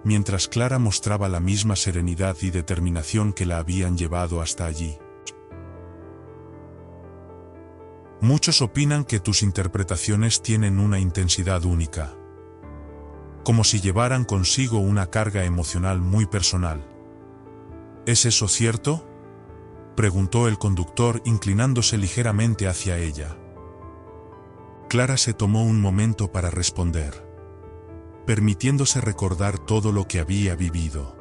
mientras Clara mostraba la misma serenidad y determinación que la habían llevado hasta allí. Muchos opinan que tus interpretaciones tienen una intensidad única, como si llevaran consigo una carga emocional muy personal. ¿Es eso cierto?, preguntó el conductor inclinándose ligeramente hacia ella. Clara se tomó un momento para responder, permitiéndose recordar todo lo que había vivido.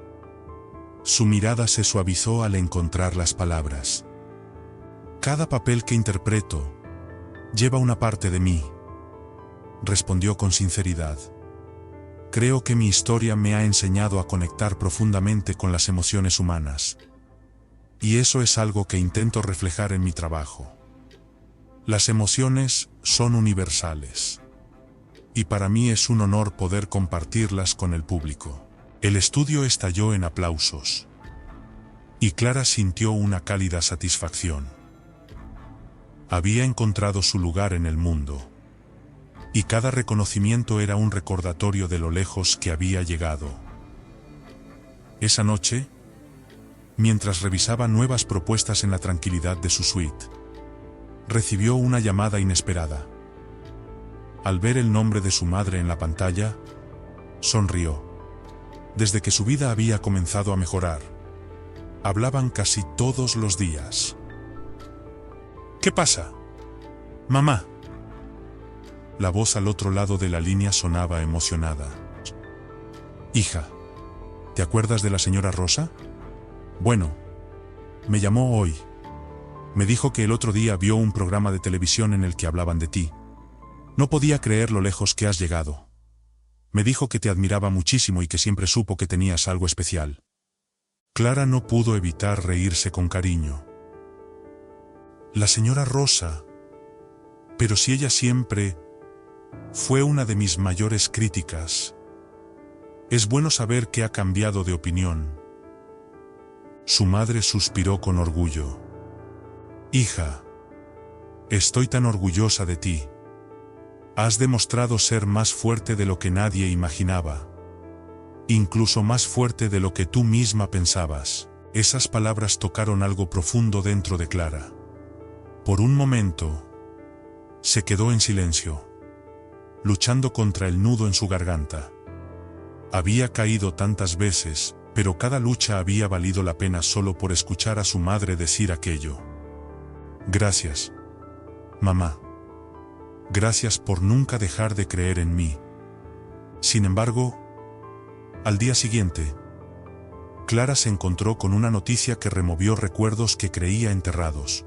Su mirada se suavizó al encontrar las palabras. Cada papel que interpreto lleva una parte de mí, respondió con sinceridad. Creo que mi historia me ha enseñado a conectar profundamente con las emociones humanas. Y eso es algo que intento reflejar en mi trabajo. Las emociones son universales. Y para mí es un honor poder compartirlas con el público. El estudio estalló en aplausos. Y Clara sintió una cálida satisfacción. Había encontrado su lugar en el mundo. Y cada reconocimiento era un recordatorio de lo lejos que había llegado. Esa noche, mientras revisaba nuevas propuestas en la tranquilidad de su suite, recibió una llamada inesperada. Al ver el nombre de su madre en la pantalla, sonrió. Desde que su vida había comenzado a mejorar, hablaban casi todos los días. ¿Qué pasa, mamá? La voz al otro lado de la línea sonaba emocionada. Hija, ¿te acuerdas de la señora Rosa? Bueno, me llamó hoy. Me dijo que el otro día vio un programa de televisión en el que hablaban de ti. No podía creer lo lejos que has llegado. Me dijo que te admiraba muchísimo y que siempre supo que tenías algo especial. Clara no pudo evitar reírse con cariño. La señora Rosa. Pero si ella siempre fue una de mis mayores críticas. Es bueno saber que ha cambiado de opinión. Su madre suspiró con orgullo. Hija, estoy tan orgullosa de ti. Has demostrado ser más fuerte de lo que nadie imaginaba. Incluso más fuerte de lo que tú misma pensabas. Esas palabras tocaron algo profundo dentro de Clara. Por un momento, se quedó en silencio, luchando contra el nudo en su garganta. Había caído tantas veces, pero cada lucha había valido la pena solo por escuchar a su madre decir aquello. Gracias, mamá. Gracias por nunca dejar de creer en mí. Sin embargo, al día siguiente, Clara se encontró con una noticia que removió recuerdos que creía enterrados.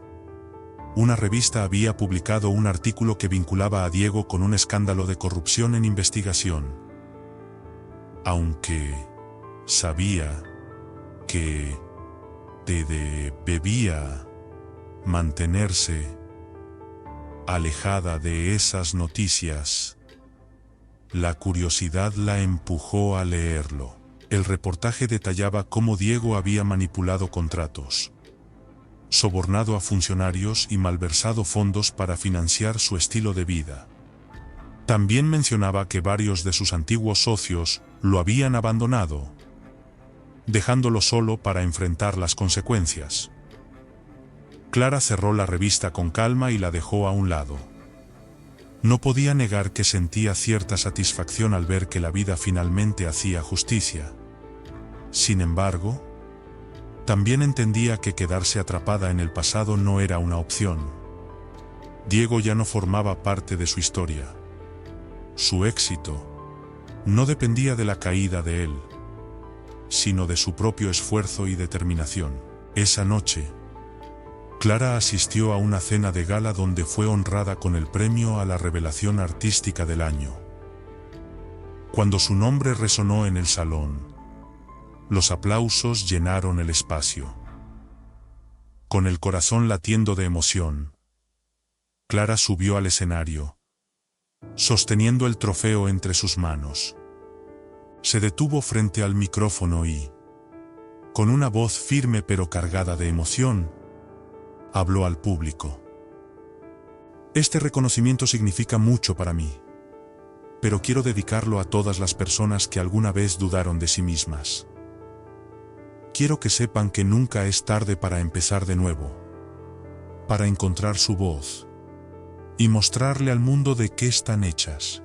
Una revista había publicado un artículo que vinculaba a Diego con un escándalo de corrupción en investigación. Aunque sabía que debía mantenerse alejada de esas noticias, la curiosidad la empujó a leerlo. El reportaje detallaba cómo Diego había manipulado contratos, sobornado a funcionarios y malversado fondos para financiar su estilo de vida. También mencionaba que varios de sus antiguos socios lo habían abandonado, dejándolo solo para enfrentar las consecuencias. Clara cerró la revista con calma y la dejó a un lado. No podía negar que sentía cierta satisfacción al ver que la vida finalmente hacía justicia. Sin embargo, también entendía que quedarse atrapada en el pasado no era una opción. Diego ya no formaba parte de su historia. Su éxito no dependía de la caída de él, sino de su propio esfuerzo y determinación. Esa noche, Clara asistió a una cena de gala donde fue honrada con el premio a la revelación artística del año. Cuando su nombre resonó en el salón, los aplausos llenaron el espacio. Con el corazón latiendo de emoción, Clara subió al escenario, sosteniendo el trofeo entre sus manos. Se detuvo frente al micrófono y, con una voz firme pero cargada de emoción, habló al público. Este reconocimiento significa mucho para mí, pero quiero dedicarlo a todas las personas que alguna vez dudaron de sí mismas. Quiero que sepan que nunca es tarde para empezar de nuevo, para encontrar su voz y mostrarle al mundo de qué están hechas.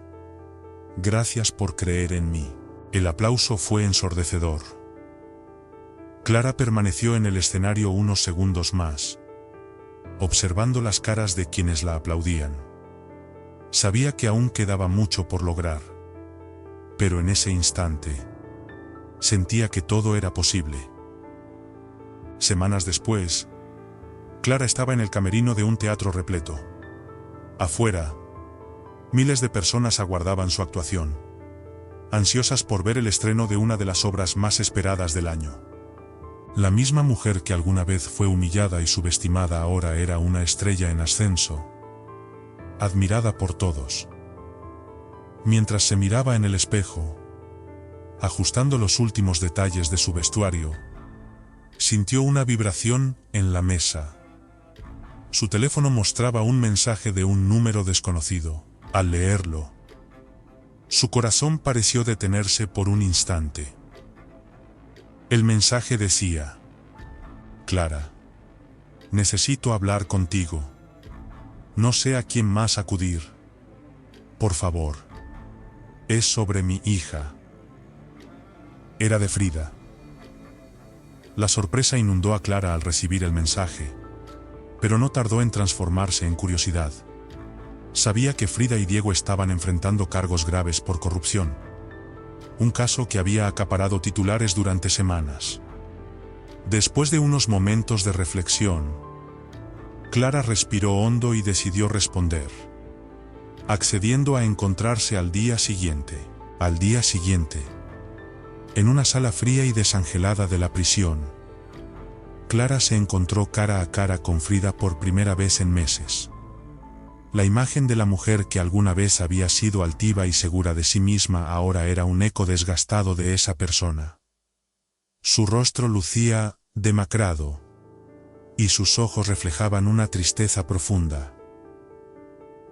Gracias por creer en mí. El aplauso fue ensordecedor. Clara permaneció en el escenario unos segundos más, observando las caras de quienes la aplaudían. Sabía que aún quedaba mucho por lograr, pero en ese instante, sentía que todo era posible. Semanas después, Clara estaba en el camerino de un teatro repleto. Afuera, miles de personas aguardaban su actuación, ansiosas por ver el estreno de una de las obras más esperadas del año. La misma mujer que alguna vez fue humillada y subestimada ahora era una estrella en ascenso, admirada por todos. Mientras se miraba en el espejo, ajustando los últimos detalles de su vestuario, sintió una vibración en la mesa. Su teléfono mostraba un mensaje de un número desconocido. Al leerlo, su corazón pareció detenerse por un instante. El mensaje decía: Clara, necesito hablar contigo. No sé a quién más acudir. Por favor. Es sobre mi hija. Era de Frida. La sorpresa inundó a Clara al recibir el mensaje, pero no tardó en transformarse en curiosidad. Sabía que Frida y Diego estaban enfrentando cargos graves por corrupción, un caso que había acaparado titulares durante semanas. Después de unos momentos de reflexión, Clara respiró hondo y decidió responder, accediendo a encontrarse al día siguiente. Al día siguiente, en una sala fría y desangelada de la prisión, Clara se encontró cara a cara con Frida por primera vez en meses. La imagen de la mujer que alguna vez había sido altiva y segura de sí misma ahora era un eco desgastado de esa persona. Su rostro lucía demacrado, y sus ojos reflejaban una tristeza profunda.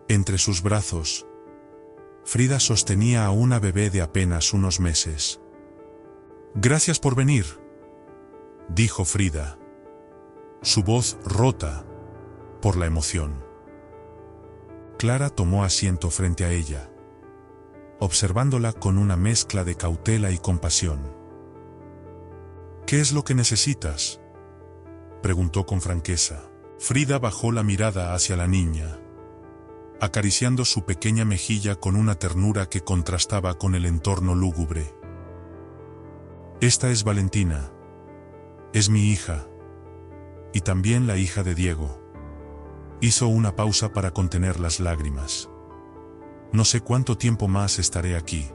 Entre sus brazos, Frida sostenía a una bebé de apenas unos meses. «Gracias por venir», dijo Frida, su voz rota por la emoción. Clara tomó asiento frente a ella, observándola con una mezcla de cautela y compasión. «¿Qué es lo que necesitas?», preguntó con franqueza. Frida bajó la mirada hacia la niña, acariciando su pequeña mejilla con una ternura que contrastaba con el entorno lúgubre. «Esta es Valentina. Es mi hija. Y también la hija de Diego». Hizo una pausa para contener las lágrimas. «No sé cuánto tiempo más estaré aquí.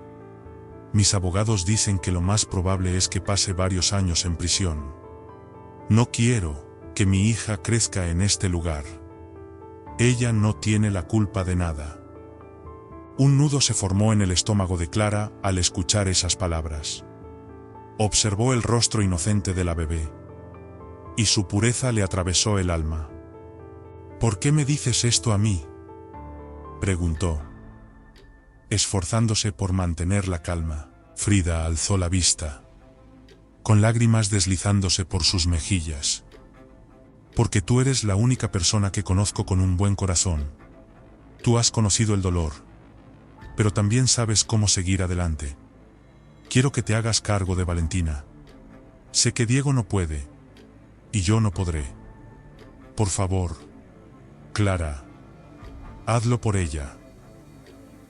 Mis abogados dicen que lo más probable es que pase varios años en prisión. No quiero que mi hija crezca en este lugar. Ella no tiene la culpa de nada». Un nudo se formó en el estómago de Clara al escuchar esas palabras. Observó el rostro inocente de la bebé, y su pureza le atravesó el alma. «¿Por qué me dices esto a mí?», preguntó, esforzándose por mantener la calma. Frida alzó la vista, con lágrimas deslizándose por sus mejillas. «Porque tú eres la única persona que conozco con un buen corazón. Tú has conocido el dolor, pero también sabes cómo seguir adelante. Quiero que te hagas cargo de Valentina. Sé que Diego no puede, y yo no podré. Por favor, Clara, hazlo por ella».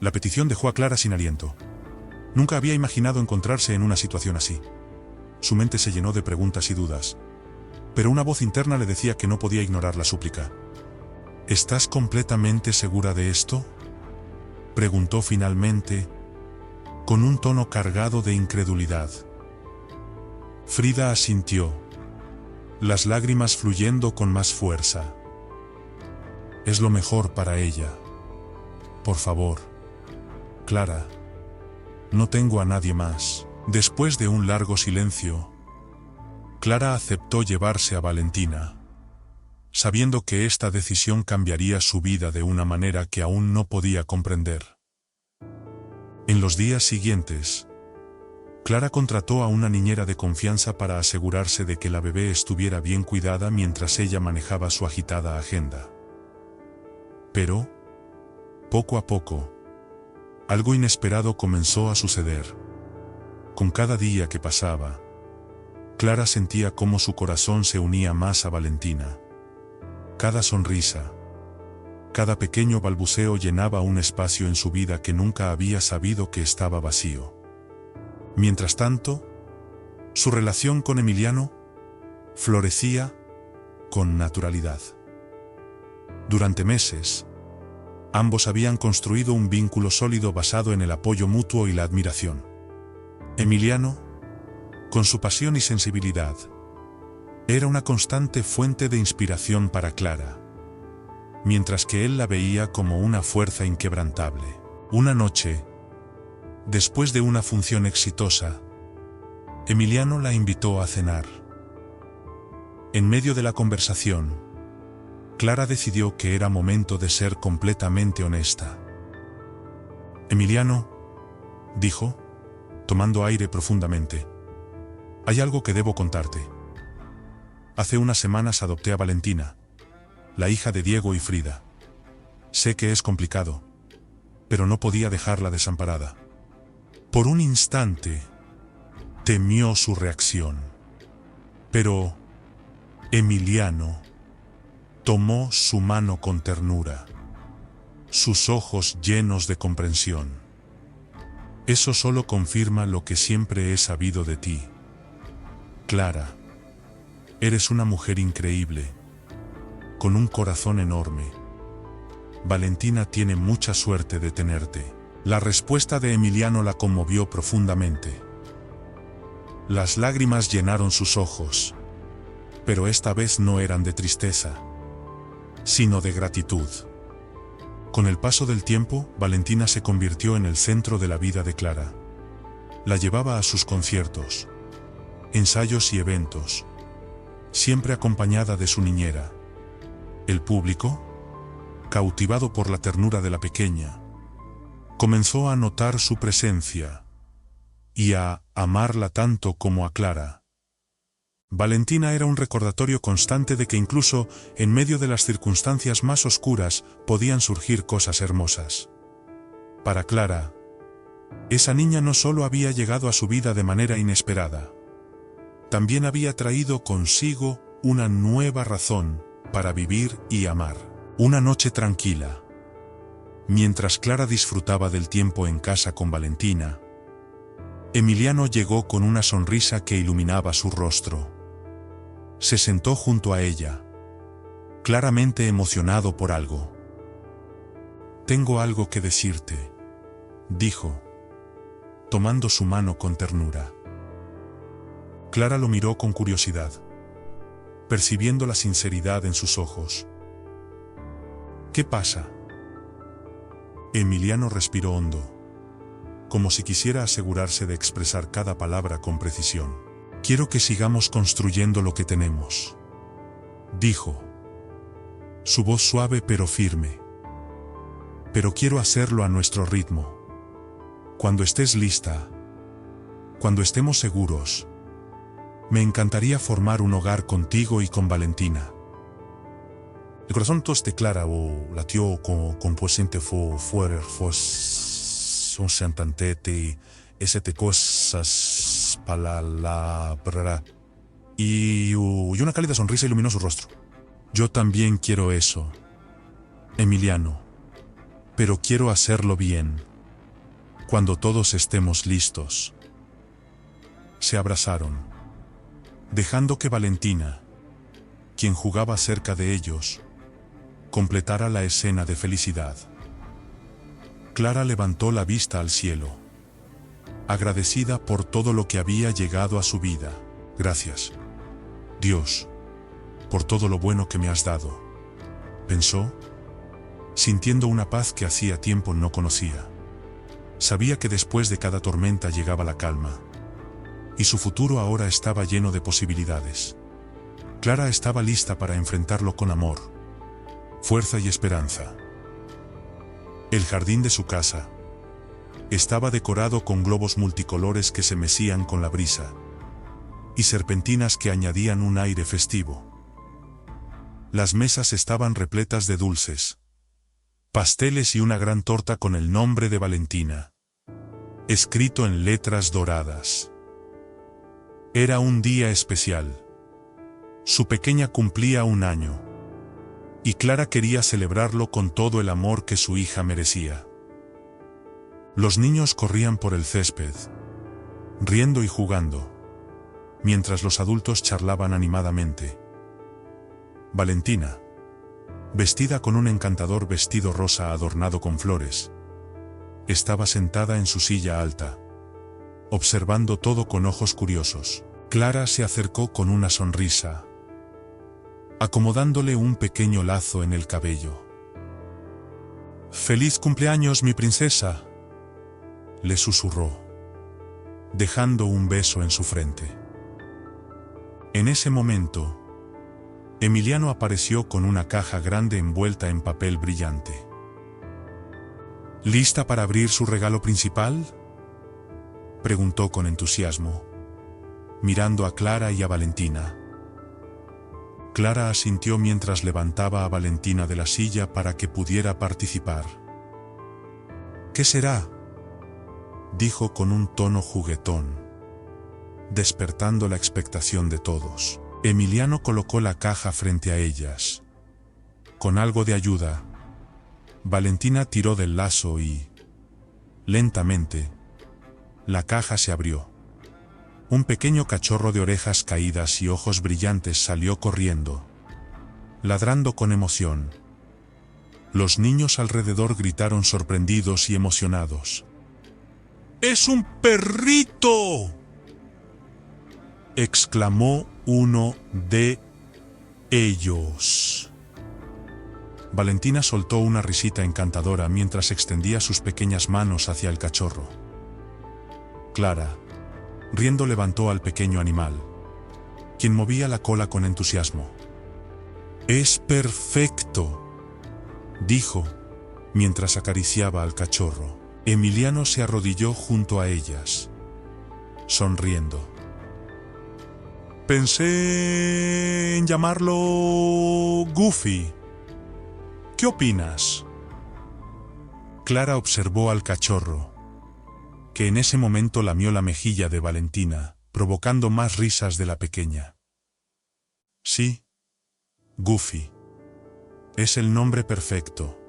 La petición dejó a Clara sin aliento. Nunca había imaginado encontrarse en una situación así. Su mente se llenó de preguntas y dudas, pero una voz interna le decía que no podía ignorar la súplica. «¿Estás completamente segura de esto?», preguntó finalmente, con un tono cargado de incredulidad. Frida asintió, las lágrimas fluyendo con más fuerza. Es lo mejor para ella. Por favor, Clara. No tengo a nadie más. Después de un largo silencio, Clara aceptó llevarse a Valentina, sabiendo que esta decisión cambiaría su vida de una manera que aún no podía comprender. En los días siguientes, Clara contrató a una niñera de confianza para asegurarse de que la bebé estuviera bien cuidada mientras ella manejaba su agitada agenda. Pero, poco a poco, algo inesperado comenzó a suceder. Con cada día que pasaba, Clara sentía cómo su corazón se unía más a Valentina. Cada sonrisa, cada pequeño balbuceo llenaba un espacio en su vida que nunca había sabido que estaba vacío. Mientras tanto, su relación con Emiliano florecía con naturalidad. Durante meses, ambos habían construido un vínculo sólido basado en el apoyo mutuo y la admiración. Emiliano, con su pasión y sensibilidad, era una constante fuente de inspiración para Clara, mientras que él la veía como una fuerza inquebrantable. Una noche, después de una función exitosa, Emiliano la invitó a cenar. En medio de la conversación, Clara decidió que era momento de ser completamente honesta. Emiliano, dijo, tomando aire profundamente, hay algo que debo contarte. Hace unas semanas adopté a Valentina, la hija de Diego y Frida. Sé que es complicado, pero no podía dejarla desamparada. Por un instante, temió su reacción. Pero Emiliano tomó su mano con ternura, sus ojos llenos de comprensión. Eso solo confirma lo que siempre he sabido de ti. Clara, eres una mujer increíble, con un corazón enorme. Valentina tiene mucha suerte de tenerte. La respuesta de Emiliano la conmovió profundamente. Las lágrimas llenaron sus ojos, pero esta vez no eran de tristeza, sino de gratitud. Con el paso del tiempo, Valentina se convirtió en el centro de la vida de Clara. La llevaba a sus conciertos, ensayos y eventos, siempre acompañada de su niñera. El público, cautivado por la ternura de la pequeña, comenzó a notar su presencia y a amarla tanto como a Clara. Valentina era un recordatorio constante de que incluso en medio de las circunstancias más oscuras podían surgir cosas hermosas. Para Clara, esa niña no solo había llegado a su vida de manera inesperada, también había traído consigo una nueva razón para vivir y amar. Una noche tranquila, mientras Clara disfrutaba del tiempo en casa con Valentina, Emiliano llegó con una sonrisa que iluminaba su rostro. Se sentó junto a ella, claramente emocionado por algo. «Tengo algo que decirte», dijo, tomando su mano con ternura. Clara lo miró con curiosidad, percibiendo la sinceridad en sus ojos. «¿Qué pasa?». Emiliano respiró hondo, como si quisiera asegurarse de expresar cada palabra con precisión. «Quiero que sigamos construyendo lo que tenemos», dijo, su voz suave pero firme. «Pero quiero hacerlo a nuestro ritmo. Cuando estés lista, cuando estemos seguros, me encantaría formar un hogar contigo y con Valentina». El corazón de Clara latió con potente fuerza, un sentante, ese cosas palabra, y una cálida sonrisa iluminó su rostro. «Yo también quiero eso, Emiliano, pero quiero hacerlo bien, cuando todos estemos listos». Se abrazaron, dejando que Valentina, quien jugaba cerca de ellos, completara la escena de felicidad. Clara levantó la vista al cielo, agradecida por todo lo que había llegado a su vida. «Gracias, Dios, por todo lo bueno que me has dado», pensó, sintiendo una paz que hacía tiempo no conocía. Sabía que después de cada tormenta llegaba la calma. Y su futuro ahora estaba lleno de posibilidades. Clara estaba lista para enfrentarlo con amor, fuerza y esperanza. El jardín de su casa estaba decorado con globos multicolores que se mecían con la brisa y serpentinas que añadían un aire festivo. Las mesas estaban repletas de dulces, pasteles y una gran torta con el nombre de Valentina, escrito en letras doradas. Era un día especial. Su pequeña cumplía 1 año, y Clara quería celebrarlo con todo el amor que su hija merecía. Los niños corrían por el césped, riendo y jugando, mientras los adultos charlaban animadamente. Valentina, vestida con un encantador vestido rosa adornado con flores, estaba sentada en su silla alta, observando todo con ojos curiosos. Clara se acercó con una sonrisa, acomodándole un pequeño lazo en el cabello. «¡Feliz cumpleaños, mi princesa!», le susurró, dejando un beso en su frente. En ese momento, Emiliano apareció con una caja grande envuelta en papel brillante. «¿Lista para abrir su regalo principal?», preguntó con entusiasmo, mirando a Clara y a Valentina. Clara asintió mientras levantaba a Valentina de la silla para que pudiera participar. «¿Qué será?», dijo con un tono juguetón, despertando la expectación de todos. Emiliano colocó la caja frente a ellas. Con algo de ayuda, Valentina tiró del lazo y, lentamente, la caja se abrió. Un pequeño cachorro de orejas caídas y ojos brillantes salió corriendo, ladrando con emoción. Los niños alrededor gritaron sorprendidos y emocionados. «¡Es un perrito!», exclamó uno de ellos. Valentina soltó una risita encantadora mientras extendía sus pequeñas manos hacia el cachorro. Clara, riendo, levantó al pequeño animal, quien movía la cola con entusiasmo. «¡Es perfecto!», dijo, mientras acariciaba al cachorro. Emiliano se arrodilló junto a ellas, sonriendo. «Pensé en llamarlo Goofy. ¿Qué opinas?». Clara observó al cachorro, que en ese momento lamió la mejilla de Valentina, provocando más risas de la pequeña. «Sí, Goofy. Es el nombre perfecto».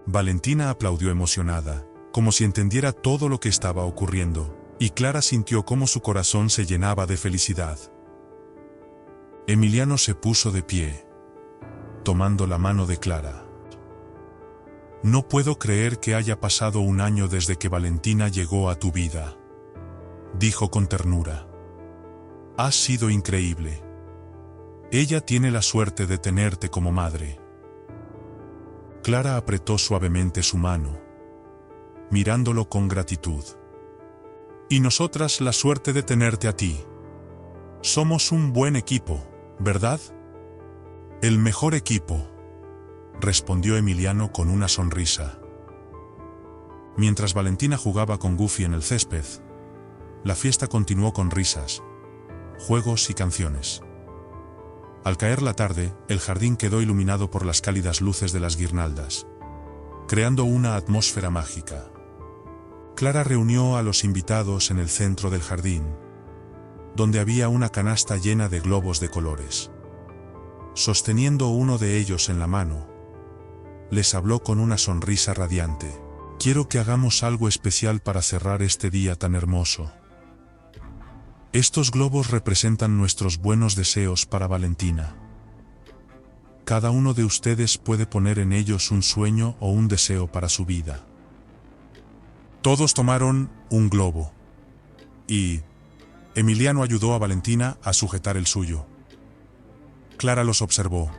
Valentina aplaudió emocionada, como si entendiera todo lo que estaba ocurriendo, y Clara sintió cómo su corazón se llenaba de felicidad. Emiliano se puso de pie, tomando la mano de Clara. «No puedo creer que haya pasado 1 año desde que Valentina llegó a tu vida», dijo con ternura. «Ha sido increíble. Ella tiene la suerte de tenerte como madre». Clara apretó suavemente su mano, mirándolo con gratitud. «Y nosotras la suerte de tenerte a ti. Somos un buen equipo, ¿verdad?». «El mejor equipo», respondió Emiliano con una sonrisa. Mientras Valentina jugaba con Goofy en el césped, la fiesta continuó con risas, juegos y canciones. Al caer la tarde, el jardín quedó iluminado por las cálidas luces de las guirnaldas, creando una atmósfera mágica. Clara reunió a los invitados en el centro del jardín, donde había una canasta llena de globos de colores. Sosteniendo uno de ellos en la mano, les habló con una sonrisa radiante. «Quiero que hagamos algo especial para cerrar este día tan hermoso. Estos globos representan nuestros buenos deseos para Valentina. Cada uno de ustedes puede poner en ellos un sueño o un deseo para su vida». Todos tomaron un globo, y Emiliano ayudó a Valentina a sujetar el suyo. Clara los observó,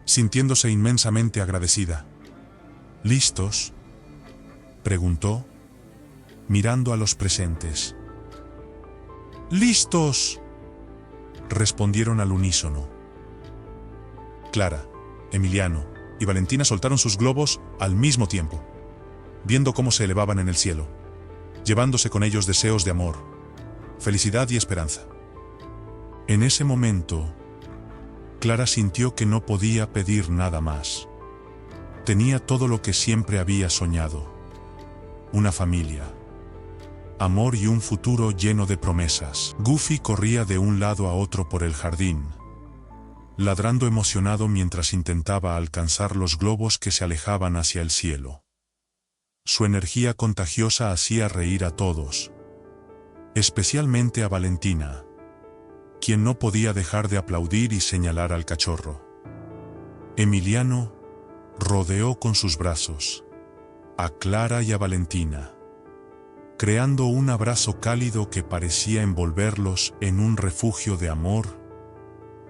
sintiéndose inmensamente agradecida. ¿Listos?, preguntó, mirando a los presentes. ¡Listos!, respondieron al unísono. Clara, Emiliano y Valentina soltaron sus globos al mismo tiempo, viendo cómo se elevaban en el cielo, llevándose con ellos deseos de amor, felicidad y esperanza. En ese momento, Clara sintió que no podía pedir nada más. Tenía todo lo que siempre había soñado: una familia, amor y un futuro lleno de promesas. Goofy corría de un lado a otro por el jardín, ladrando emocionado mientras intentaba alcanzar los globos que se alejaban hacia el cielo. Su energía contagiosa hacía reír a todos, especialmente a Valentina, quien no podía dejar de aplaudir y señalar al cachorro. Emiliano rodeó con sus brazos a Clara y a Valentina, creando un abrazo cálido que parecía envolverlos en un refugio de amor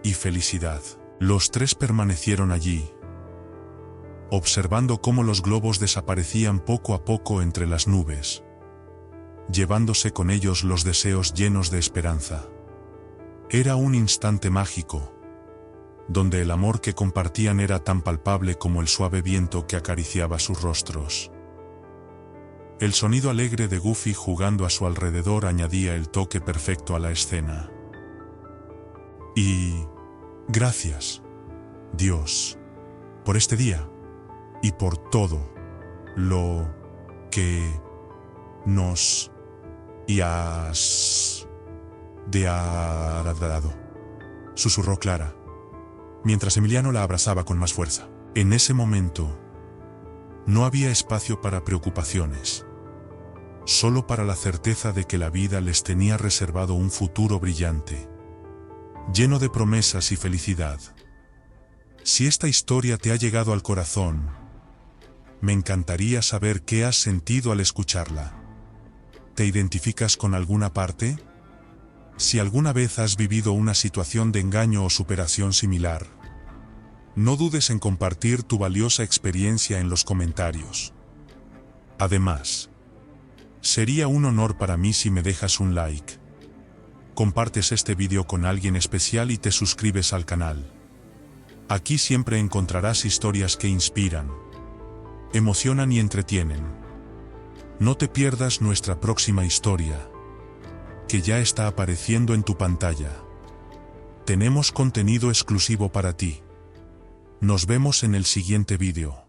y felicidad. Los tres permanecieron allí, observando cómo los globos desaparecían poco a poco entre las nubes, llevándose con ellos los deseos llenos de esperanza. Era un instante mágico, donde el amor que compartían era tan palpable como el suave viento que acariciaba sus rostros. El sonido alegre de Goofy jugando a su alrededor añadía el toque perfecto a la escena. Y gracias, Dios, por este día y por todo lo que nos has dado, susurró Clara, mientras Emiliano la abrazaba con más fuerza. En ese momento, no había espacio para preocupaciones, solo para la certeza de que la vida les tenía reservado un futuro brillante, lleno de promesas y felicidad. Si esta historia te ha llegado al corazón, me encantaría saber qué has sentido al escucharla. ¿Te identificas con alguna parte? Si alguna vez has vivido una situación de engaño o superación similar, no dudes en compartir tu valiosa experiencia en los comentarios. Además, sería un honor para mí si me dejas un like, compartes este vídeo con alguien especial y te suscribes al canal. Aquí siempre encontrarás historias que inspiran, emocionan y entretienen. No te pierdas nuestra próxima historia, que ya está apareciendo en tu pantalla. Tenemos contenido exclusivo para ti. Nos vemos en el siguiente vídeo.